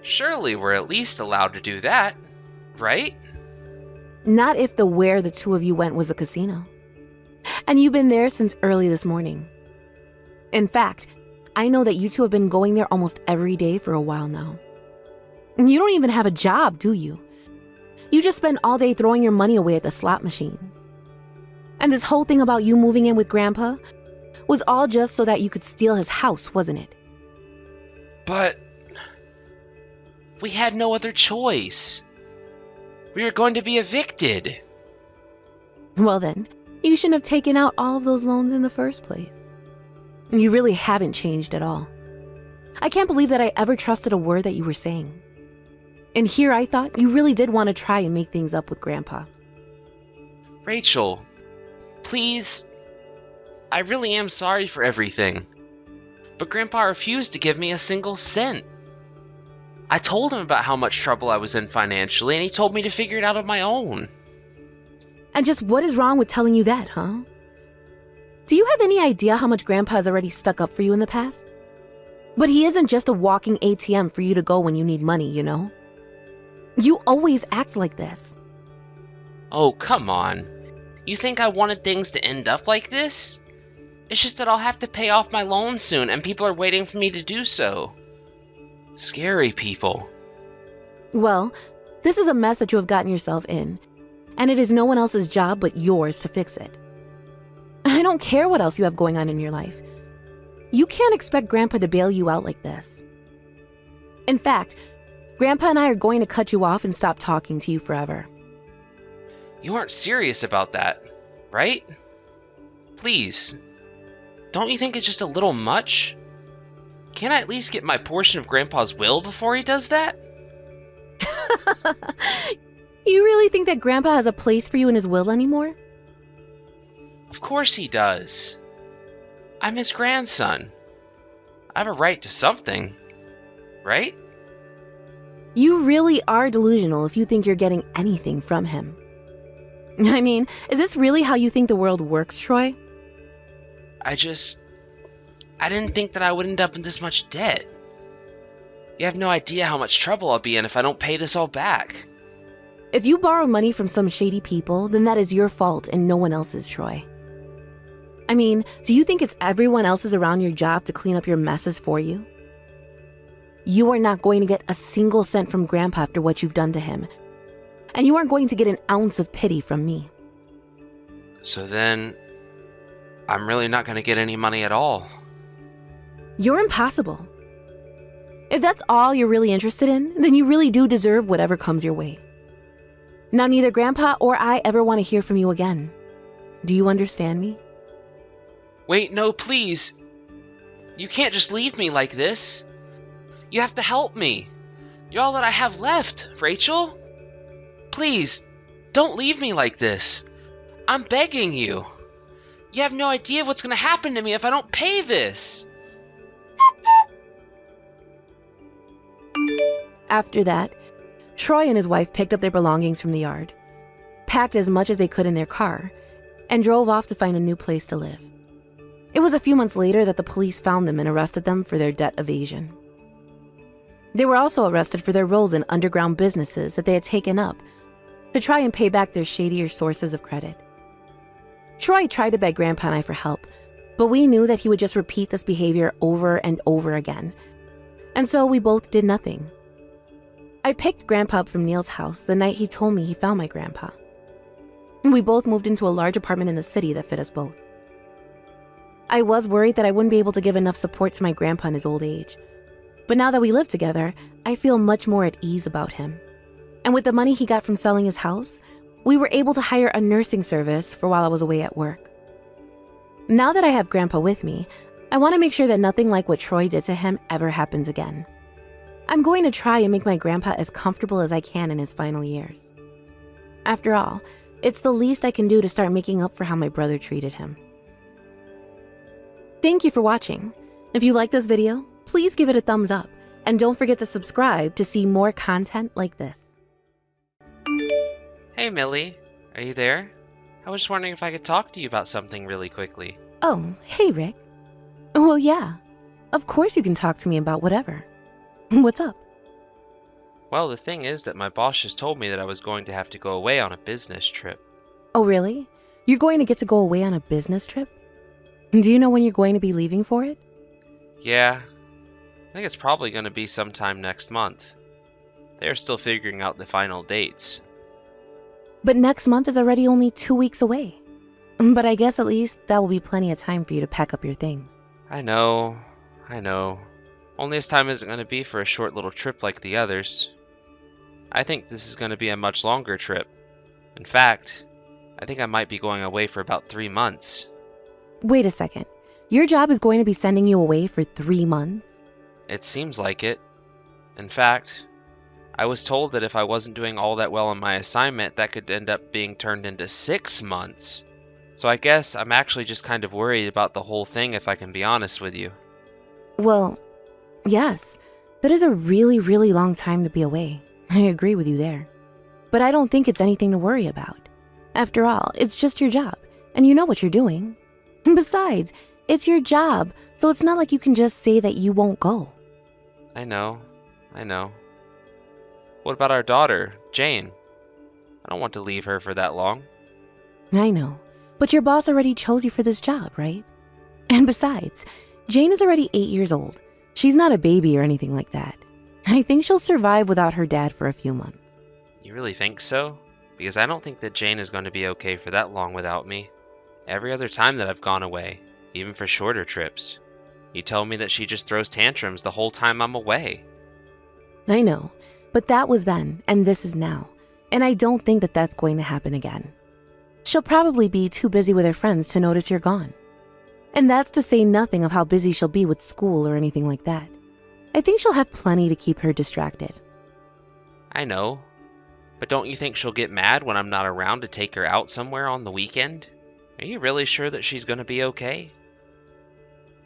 B: Surely we're at least allowed to do that, right?
E: Not if the where the two of you went was a casino. And you've been there since early this morning. In fact, I know that you two have been going there almost every day for a while now. You don't even have a job, do you? You just spend all day throwing your money away at the slot machines. And this whole thing about you moving in with Grandpa was all just so that you could steal his house, wasn't it?
B: But we had no other choice. We were going to be evicted.
E: Well then, you shouldn't have taken out all of those loans in the first place. You really haven't changed at all. I can't believe that I ever trusted a word that you were saying. And here I thought you really did want to try and make things up with Grandpa.
B: Rachel, please. I really am sorry for everything. But Grandpa refused to give me a single cent. I told him about how much trouble I was in financially, and he told me to figure it out on my own.
E: And just what is wrong with telling you that, huh? Do you have any idea how much Grandpa has already stuck up for you in the past? But he isn't just a walking ATM for you to go when you need money, you know? You always act like this.
B: Oh, come on. You think I wanted things to end up like this? It's just that I'll have to pay off my loan soon, and people are waiting for me to do so. Scary people.
E: Well, this is a mess that you have gotten yourself in, and it is no one else's job but yours to fix it. I don't care what else you have going on in your life. You can't expect Grandpa to bail you out like this. In fact, Grandpa and I are going to cut you off and stop talking to you forever.
B: You aren't serious about that, right? Please. Don't you think it's just a little much? Can't I at least get my portion of Grandpa's will before he does that?
E: You really think that Grandpa has a place for you in his will anymore?
B: Of course he does. I'm his grandson. I have a right to something, right?
E: You really are delusional if you think you're getting anything from him. I mean, is this really how you think the world works, Troy?
B: I didn't think that I would end up in this much debt. You have no idea how much trouble I'll be in if I don't pay this all back.
E: If you borrow money from some shady people, then that is your fault and no one else's, Troy. I mean, do you think it's everyone else's around your job to clean up your messes for you? You are not going to get a single cent from Grandpa after what you've done to him. And you aren't going to get an ounce of pity from me.
B: So then, I'm really not going to get any money at all.
E: You're impossible. If that's all you're really interested in, then you really do deserve whatever comes your way. Now, neither Grandpa or I ever want to hear from you again. Do you understand me?
B: Wait, no, please. You can't just leave me like this. You have to help me. You're all that I have left, Rachel. Please, don't leave me like this. I'm begging you. You have no idea what's going to happen to me if I don't pay this.
E: After that, Troy and his wife picked up their belongings from the yard, packed as much as they could in their car, and drove off to find a new place to live. It was a few months later that the police found them and arrested them for their debt evasion. They were also arrested for their roles in underground businesses that they had taken up to try and pay back their shadier sources of credit. Troy tried to beg Grandpa and I for help, but we knew that he would just repeat this behavior over and over again, and so we both did nothing. I picked Grandpa up from Neil's house the night he told me he found my grandpa. We both moved into a large apartment in the city that fit us both. I was worried that I wouldn't be able to give enough support to my grandpa in his old age. But now that we live together, I feel much more at ease about him. And with the money he got from selling his house, we were able to hire a nursing service for while I was away at work. Now that I have Grandpa with me, I want to make sure that nothing like what Troy did to him ever happens again. I'm going to try and make my grandpa as comfortable as I can in his final years. After all, it's the least I can do to start making up for how my brother treated him. Thank you for watching. If you like this video, please give it a thumbs up, and don't forget to subscribe to see more content like this.
B: Hey, Millie. Are you there? I was just wondering if I could talk to you about something really quickly.
E: Oh, hey, Rick. Well, yeah. Of course you can talk to me about whatever. What's up?
B: Well, the thing is that my boss just told me that I was going to have to go away on a business trip.
E: Oh, really? You're going to get to go away on a business trip? Do you know when you're going to be leaving for it?
B: Yeah, I think it's probably going to be sometime next month. They're still figuring out the final dates.
E: But next month is already only 2 weeks away. But I guess at least that will be plenty of time for you to pack up your things.
B: I know. Only this time isn't going to be for a short little trip like the others. I think this is going to be a much longer trip. In fact, I think I might be going away for about 3 months.
E: Wait a second. Your job is going to be sending you away for 3 months?
B: It seems like it. In fact, I was told that if I wasn't doing all that well on my assignment, that could end up being turned into 6 months. So I guess I'm actually just kind of worried about the whole thing, if I can be honest with you.
E: Well, yes. That is a really, really long time to be away. I agree with you there. But I don't think it's anything to worry about. After all, it's just your job, and you know what you're doing. Besides, it's your job, so it's not like you can just say that you won't go.
B: I know. What about our daughter, Jane? I don't want to leave her for that long.
E: I know, but your boss already chose you for this job, right? And besides, Jane is already 8 years old. She's not a baby or anything like that. I think she'll survive without her dad for a few months.
B: You really think so? Because I don't think that Jane is going to be okay for that long without me. Every other time that I've gone away, even for shorter trips, you tell me that she just throws tantrums the whole time I'm away.
E: I know, but that was then, and this is now. And I don't think that that's going to happen again. She'll probably be too busy with her friends to notice you're gone. And that's to say nothing of how busy she'll be with school or anything like that. I think she'll have plenty to keep her distracted.
B: I know, but don't you think she'll get mad when I'm not around to take her out somewhere on the weekend? Are you really sure that she's going to be okay?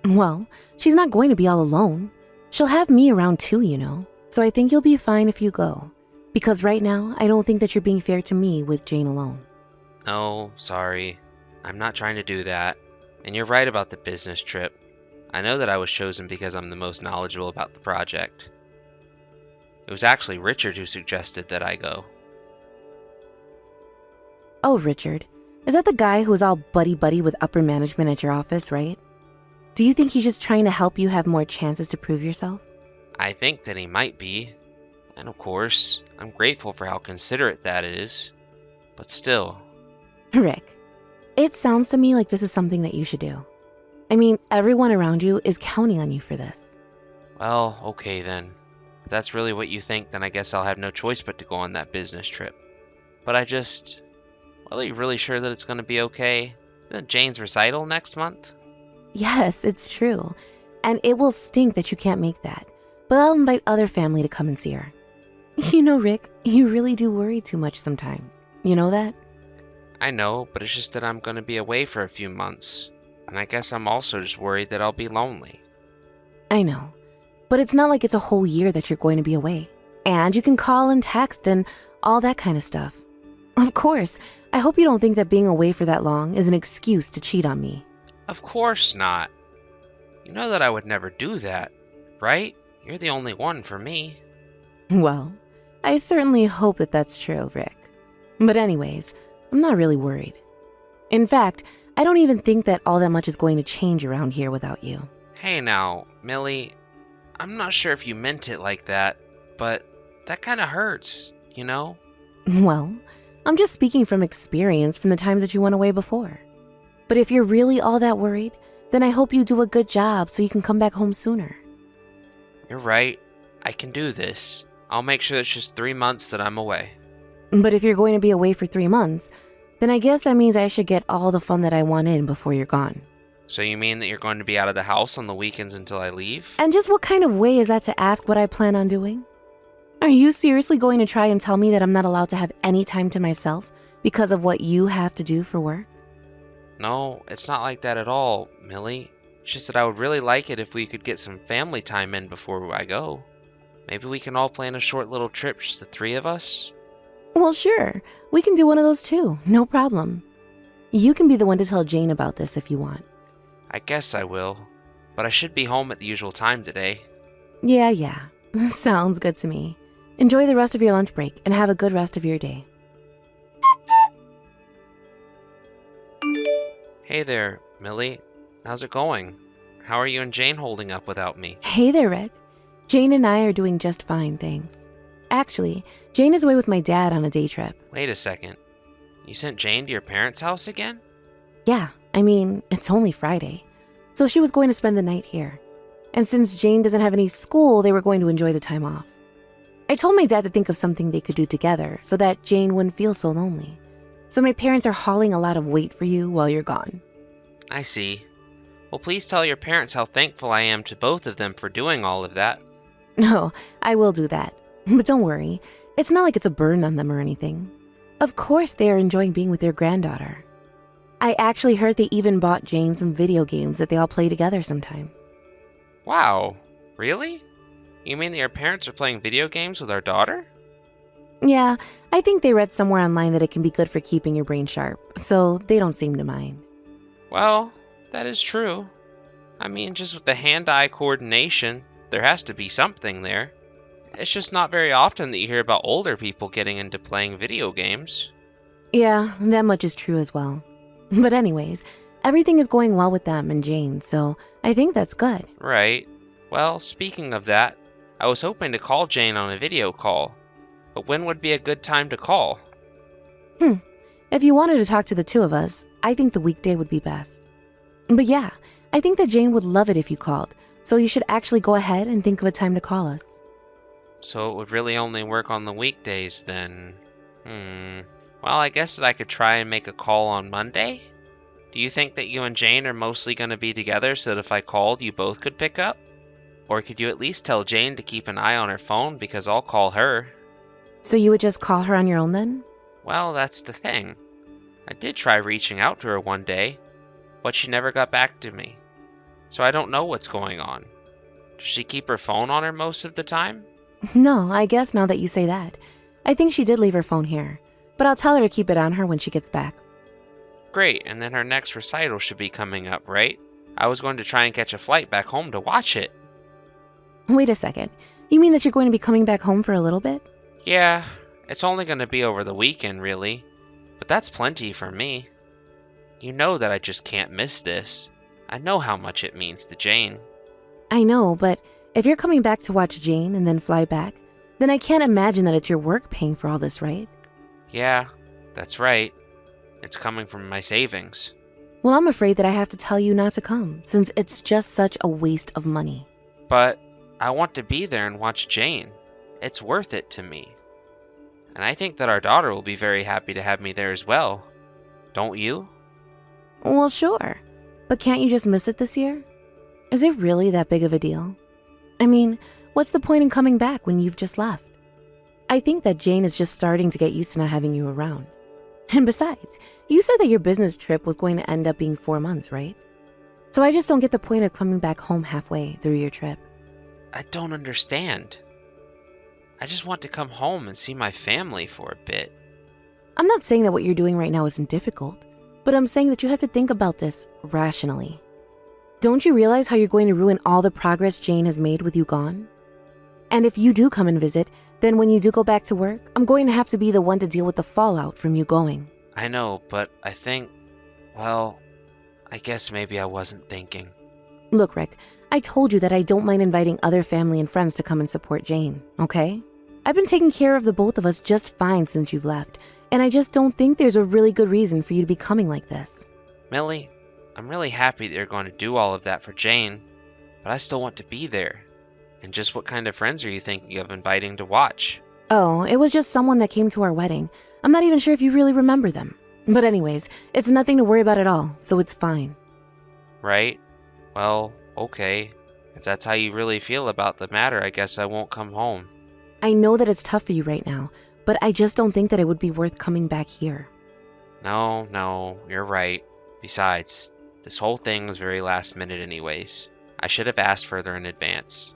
E: Well, she's not going to be all alone. She'll have me around too, you know. So I think you'll be fine if you go. Because right now, I don't think that you're being fair to me with Jane alone.
B: Oh, sorry. I'm not trying to do that. And you're right about the business trip. I know that I was chosen because I'm the most knowledgeable about the project. It was actually Richard who suggested that I go.
E: Oh, Richard. Is that the guy who was all buddy-buddy with upper management at your office, right? Do you think he's just trying to help you have more chances to prove yourself?
B: I think that he might be. And of course, I'm grateful for how considerate that is. But still.
E: Rick, it sounds to me like this is something that you should do. I mean, everyone around you is counting on you for this.
B: Well, okay then. If that's really what you think, then I guess I'll have no choice but to go on that business trip. But well, are you really sure that it's going to be okay? Isn't Jane's recital next month?
E: Yes, it's true. And it will stink that you can't make that. But I'll invite other family to come and see her. You know, Rick, you really do worry too much sometimes. You know that?
B: I know, but it's just that I'm going to be away for a few months. And I guess I'm also just worried that I'll be lonely.
E: I know. But it's not like it's a whole year that you're going to be away. And you can call and text and all that kind of stuff. Of course, I hope you don't think that being away for that long is an excuse to cheat on me.
B: Of course not. You know that I would never do that, right? You're the only one for me.
E: Well, I certainly hope that that's true, Rick. But anyways, I'm not really worried. In fact, I don't even think that all that much is going to change around here without you.
B: Hey now, Millie, I'm not sure if you meant it like that, but that kind of hurts, you know?
E: Well, I'm just speaking from experience from the times that you went away before. But if you're really all that worried, then I hope you do a good job so you can come back home sooner.
B: You're right. I can do this. I'll make sure it's just 3 months that I'm away.
E: But if you're going to be away for 3 months, then I guess that means I should get all the fun that I want in before you're gone.
B: So you mean that you're going to be out of the house on the weekends until I leave?
E: And just what kind of way is that to ask what I plan on doing? Are you seriously going to try and tell me that I'm not allowed to have any time to myself because of what you have to do for work?
B: No, it's not like that at all, Millie. It's just that I would really like it if we could get some family time in before I go. Maybe we can all plan a short little trip, just the 3 of us?
E: Well, sure. We can do one of those too. No problem. You can be the one to tell Jane about this if you want.
B: I guess I will. But I should be home at the usual time today.
E: Yeah. Sounds good to me. Enjoy the rest of your lunch break and have a good rest of your day.
B: Hey there, Millie. How's it going? How are you and Jane holding up without me?
E: Hey there, Rick. Jane and I are doing just fine, thanks. Actually, Jane is away with my dad on a day trip.
B: Wait a second. You sent Jane to your parents' house again?
E: Yeah, I mean, it's only Friday. So she was going to spend the night here. And since Jane doesn't have any school, they were going to enjoy the time off. I told my dad to think of something they could do together so that Jane wouldn't feel so lonely. So my parents are hauling a lot of weight for you while you're gone.
B: I see. Well, please tell your parents how thankful I am to both of them for doing all of that.
E: No, I will do that. But don't worry, it's not like it's a burden on them or anything. Of course they are enjoying being with their granddaughter. I actually heard they even bought Jane some video games that they all play together sometimes.
B: Wow. Really? You mean that your parents are playing video games with our daughter?
E: Yeah, I think they read somewhere online that it can be good for keeping your brain sharp, so they don't seem to mind.
B: Well, that is true. I mean, just with the hand-eye coordination, there has to be something there. It's just not very often that you hear about older people getting into playing video games.
E: Yeah, that much is true as well. But anyways, everything is going well with them and Jane, so I think that's good.
B: Right. Well, speaking of that, I was hoping to call Jane on a video call. But when would be a good time to call?
E: If you wanted to talk to the 2 of us, I think the weekday would be best. But yeah, I think that Jane would love it if you called, so you should actually go ahead and think of a time to call us.
B: So it would really only work on the weekdays then. Well, I guess that I could try and make a call on Monday? Do you think that you and Jane are mostly going to be together so that if I called, you both could pick up? Or could you at least tell Jane to keep an eye on her phone because I'll call her?
E: So you would just call her on your own then?
B: Well, that's the thing. I did try reaching out to her one day, but she never got back to me. So I don't know what's going on. Does she keep her phone on her most of the time?
E: No, I guess now that you say that. I think she did leave her phone here, but I'll tell her to keep it on her when she gets back.
B: Great, and then her next recital should be coming up, right? I was going to try and catch a flight back home to watch it.
E: Wait a second. You mean that you're going to be coming back home for a little bit?
B: Yeah, it's only going to be over the weekend, really. But that's plenty for me. You know that I just can't miss this. I know how much it means to Jane.
E: I know, but if you're coming back to watch Jane and then fly back, then I can't imagine that it's your work paying for all this, right?
B: Yeah, that's right. It's coming from my savings.
E: Well, I'm afraid that I have to tell you not to come, since it's just such a waste of money.
B: But I want to be there and watch Jane. It's worth it to me. And I think that our daughter will be very happy to have me there as well. Don't you?
E: Well, sure. But can't you just miss it this year? Is it really that big of a deal? I mean, what's the point in coming back when you've just left? I think that Jane is just starting to get used to not having you around. And besides, you said that your business trip was going to end up being 4 months, right? So I just don't get the point of coming back home halfway through your trip.
B: I don't understand. I just want to come home and see my family for a bit.
E: I'm not saying that what you're doing right now isn't difficult, but I'm saying that you have to think about this rationally. Don't you realize how you're going to ruin all the progress Jane has made with you gone? And if you do come and visit, then when you do go back to work, I'm going to have to be the one to deal with the fallout from you going.
B: I know, but I think, well, I guess maybe I wasn't thinking.
E: Look, Rick, I told you that I don't mind inviting other family and friends to come and support Jane, okay? I've been taking care of the both of us just fine since you've left, and I just don't think there's a really good reason for you to be coming like this.
B: Millie, I'm really happy that you're going to do all of that for Jane, but I still want to be there. And just what kind of friends are you thinking of inviting to watch?
E: Oh, it was just someone that came to our wedding. I'm not even sure if you really remember them. But anyways, it's nothing to worry about at all, so it's fine.
B: Right? Well, okay. If that's how you really feel about the matter, I guess I won't come home.
E: I know that it's tough for you right now, but I just don't think that it would be worth coming back here.
B: No, you're right. Besides, this whole thing was very last minute anyways. I should have asked further in advance.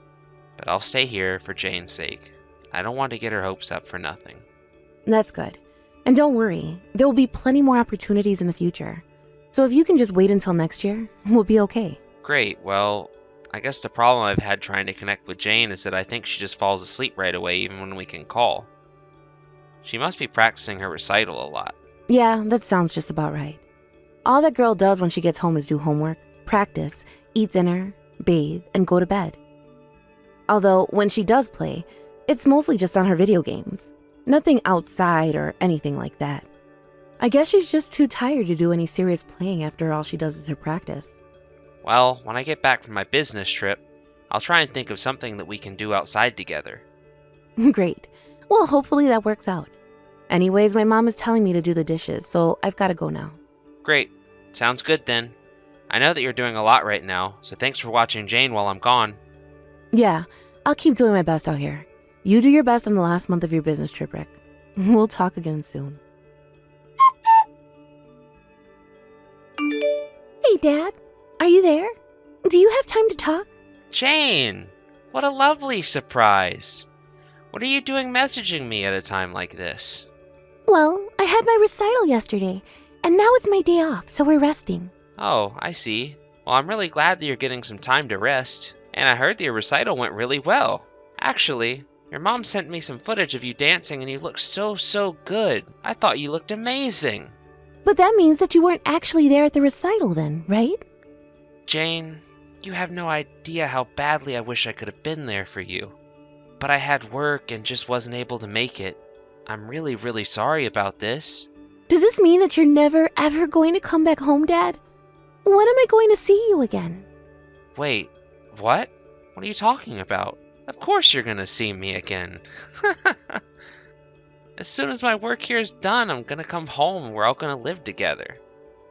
B: But I'll stay here for Jane's sake. I don't want to get her hopes up for nothing.
E: That's good. And don't worry, there will be plenty more opportunities in the future. So if you can just wait until next year, we'll be okay.
B: Great, well, I guess the problem I've had trying to connect with Jane is that I think she just falls asleep right away even when we can call. She must be practicing her recital a lot.
E: Yeah, that sounds just about right. All that girl does when she gets home is do homework, practice, eat dinner, bathe, and go to bed. Although, when she does play, it's mostly just on her video games. Nothing outside or anything like that. I guess she's just too tired to do any serious playing after all she does is her practice.
B: Well, when I get back from my business trip, I'll try and think of something that we can do outside together.
E: Great. Well, hopefully that works out. Anyways, my mom is telling me to do the dishes, so I've got to go now.
B: Great. Sounds good then. I know that you're doing a lot right now, so thanks for watching Jane while I'm gone.
E: Yeah, I'll keep doing my best out here. You do your best on the last month of your business trip, Rick. We'll talk again soon. Hey, Dad. Are you there? Do you have time to talk?
B: Jane! What a lovely surprise! What are you doing messaging me at a time like this?
E: Well, I had my recital yesterday, and now it's my day off, so we're resting.
B: Oh, I see. Well, I'm really glad that you're getting some time to rest. And I heard that your recital went really well. Actually, your mom sent me some footage of you dancing and you looked so good. I thought you looked amazing.
E: But that means that you weren't actually there at the recital then, right?
B: Jane, you have no idea how badly I wish I could have been there for you. But I had work and just wasn't able to make it. I'm really sorry about this.
E: Does this mean that you're never ever going to come back home, Dad? When am I going to see you again?
B: Wait, what? What are you talking about? Of course you're gonna see me again. As soon as my work here is done, I'm gonna come home and we're all gonna live together.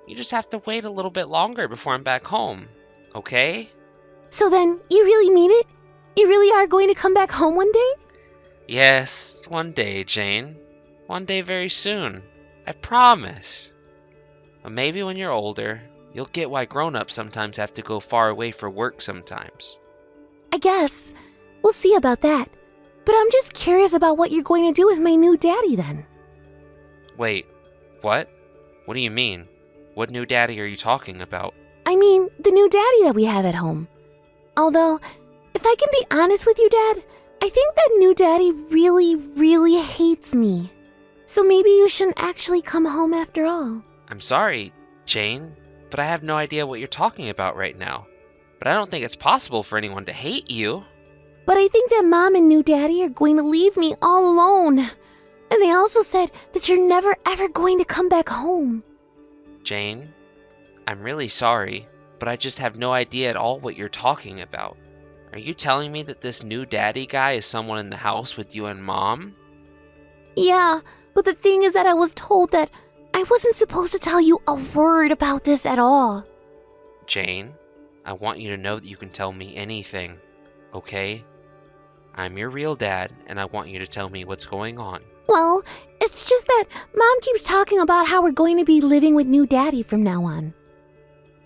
B: You just have to wait a little bit longer before I'm back home, okay?
E: So then, you really mean it? You really are going to come back home one day?
B: Yes, one day, Jane. One day very soon. I promise. But maybe when you're older, you'll get why grown-ups sometimes have to go far away for work sometimes.
E: I guess. We'll see about that. But I'm just curious about what you're going to do with my new daddy then.
B: Wait, what? What do you mean? What new daddy are you talking about?
E: I mean, the new daddy that we have at home. Although, if I can be honest with you, Dad, I think that new daddy really hates me. So maybe you shouldn't actually come home after all.
B: I'm sorry, Jane, but I have no idea what you're talking about right now. But I don't think it's possible for anyone to hate you.
E: But I think that Mom and new daddy are going to leave me all alone. And they also said that you're never ever going to come back home.
B: Jane, I'm really sorry, but I just have no idea at all what you're talking about. Are you telling me that this new daddy guy is someone in the house with you and Mom?
E: Yeah, but the thing is that I was told that I wasn't supposed to tell you a word about this at all.
B: Jane, I want you to know that you can tell me anything, okay? I'm your real dad, and I want you to tell me what's going on.
E: Well, it's just that Mom keeps talking about how we're going to be living with new daddy from now on.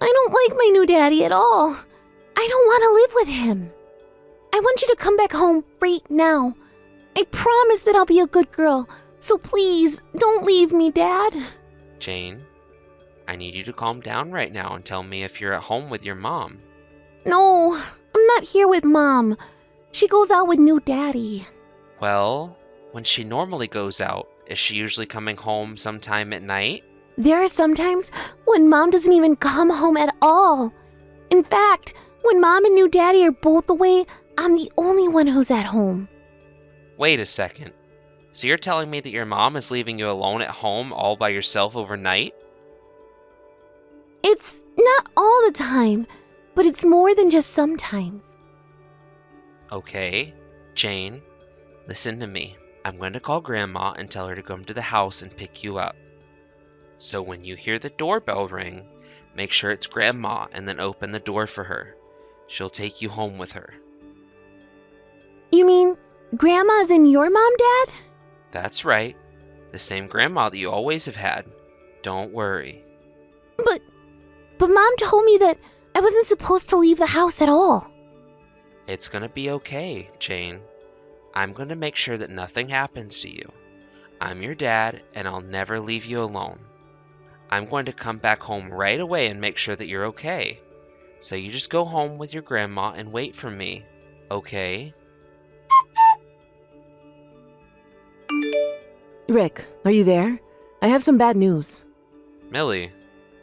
E: I don't like my new daddy at all. I don't want to live with him. I want you to come back home right now. I promise that I'll be a good girl, so please don't leave me, Dad.
B: Jane, I need you to calm down right now and tell me if you're at home with your mom.
E: No, I'm not here with Mom. She goes out with new daddy.
B: Well, when she normally goes out, is she usually coming home sometime at night?
E: There are sometimes when Mom doesn't even come home at all. In fact, when Mom and new daddy are both away, I'm the only one who's at home.
B: Wait a second. So you're telling me that your mom is leaving you alone at home all by yourself overnight?
E: It's Not all the time, but it's more than just sometimes.
B: Okay, Jane, listen to me. I'm going to call Grandma and tell her to come to the house and pick you up. So when you hear the doorbell ring, make sure it's Grandma and then open the door for her. She'll take you home with her.
E: You mean Grandma's in your mom, Dad?
B: That's right. The same Grandma that you always have had. Don't worry.
E: But Mom told me that I wasn't supposed to leave the house at all.
B: It's gonna be okay, Jane. I'm gonna make sure that nothing happens to you. I'm your dad, and I'll never leave you alone. I'm going to come back home right away and make sure that you're okay. So you just go home with your grandma and wait for me, okay?
E: Rick, are you there? I have some bad news.
B: Millie,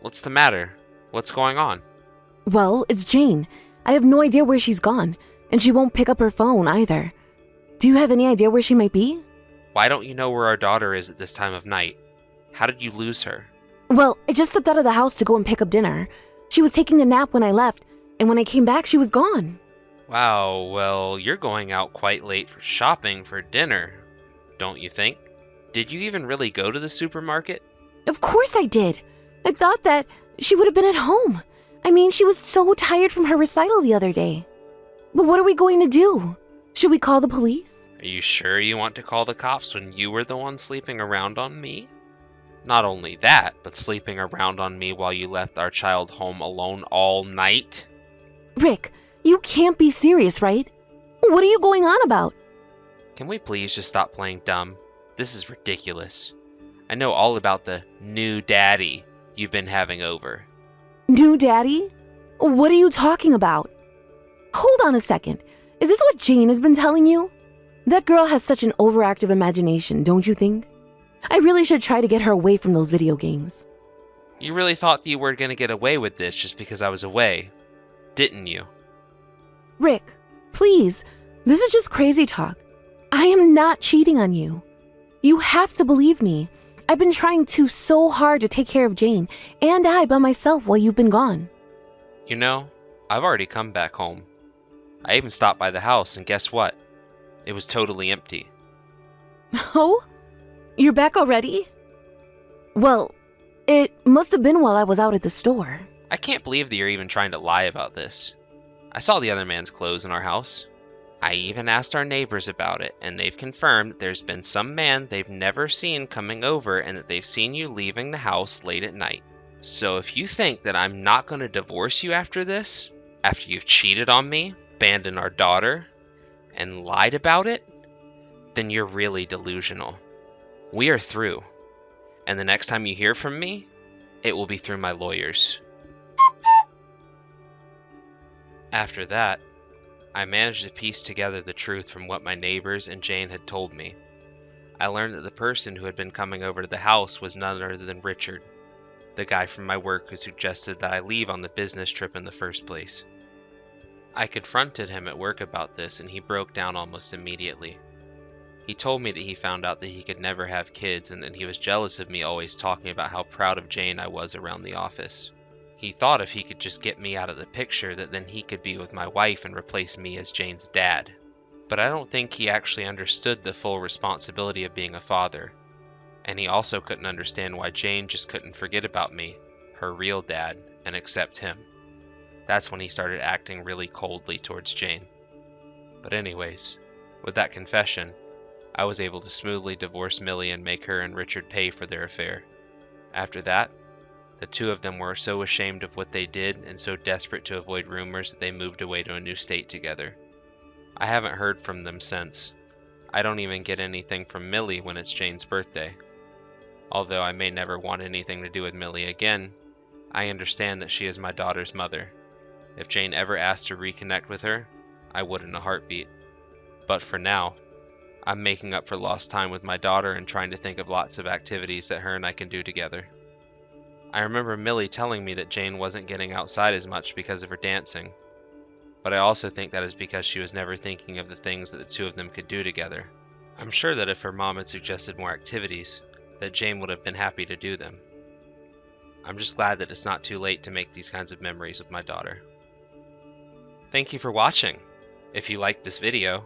B: what's the matter? What's going on?
E: Well, it's Jane. I have no idea where she's gone, and she won't pick up her phone either. Do you have any idea where she might be?
B: Why don't you know where our daughter is at this time of night? How did you lose her?
E: Well, I just stepped out of the house to go and pick up dinner. She was taking a nap when I left, and when I came back, she was gone.
B: Wow, well, you're going out quite late for shopping for dinner, don't you think? Did you even really go to the supermarket?
E: Of course I did. I thought that she would have been at home. I mean, she was so tired from her recital the other day. But what are we going to do? Should we call the police?
B: Are you sure you want to call the cops when you were the one sleeping around on me? Not only that, but sleeping around on me while you left our child home alone all night?
E: Rick, you can't be serious, right? What are you going on about?
B: Can we please just stop playing dumb? This is ridiculous. I know all about the new daddy you've been having over.
E: New daddy? What are you talking about? Hold on a second. Is this what Jane has been telling you? That girl has such an overactive imagination, don't you think? I really should try to get her away from those video games.
B: You really thought that you were going to get away with this just because I was away, didn't you?
E: Rick, please, this is just crazy talk. I am not cheating on you. You have to believe me. I've been trying so hard to take care of Jane and I by myself while you've been gone.
B: You know, I've already come back home. I even stopped by the house, and guess what? It was totally empty.
E: Oh? You're back already? Well, it must have been while I was out at the store.
B: I can't believe that you're even trying to lie about this. I saw the other man's clothes in our house. I even asked our neighbors about it, and they've confirmed that there's been some man they've never seen coming over and that they've seen you leaving the house late at night. So if you think that I'm not going to divorce you after this, after you've cheated on me, abandoned our daughter, and lied about it, then you're really delusional. We are through, and the next time you hear from me, it will be through my lawyers. After that, I managed to piece together the truth from what my neighbors and Jane had told me. I learned that the person who had been coming over to the house was none other than Richard, the guy from my work who suggested that I leave on the business trip in the first place. I confronted him at work about this, and he broke down almost immediately. He told me that he found out that he could never have kids and that he was jealous of me always talking about how proud of Jane I was around the office. He thought if he could just get me out of the picture that then he could be with my wife and replace me as Jane's dad. But I don't think he actually understood the full responsibility of being a father. And he also couldn't understand why Jane just couldn't forget about me, her real dad, and accept him. That's when he started acting really coldly towards Jane. But anyways, with that confession, I was able to smoothly divorce Millie and make her and Richard pay for their affair. After that, the two of them were so ashamed of what they did and so desperate to avoid rumors that they moved away to a new state together. I haven't heard from them since. I don't even get anything from Millie when it's Jane's birthday. Although I may never want anything to do with Millie again, I understand that she is my daughter's mother. If Jane ever asked to reconnect with her, I would in a heartbeat. But for now, I'm making up for lost time with my daughter and trying to think of lots of activities that her and I can do together. I remember Millie telling me that Jane wasn't getting outside as much because of her dancing, but I also think that is because she was never thinking of the things that the two of them could do together. I'm sure that if her mom had suggested more activities, that Jane would have been happy to do them. I'm just glad that it's not too late to make these kinds of memories with my daughter. Thank you for watching. If you liked this video,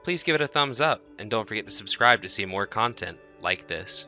B: please give it a thumbs up and don't forget to subscribe to see more content like this.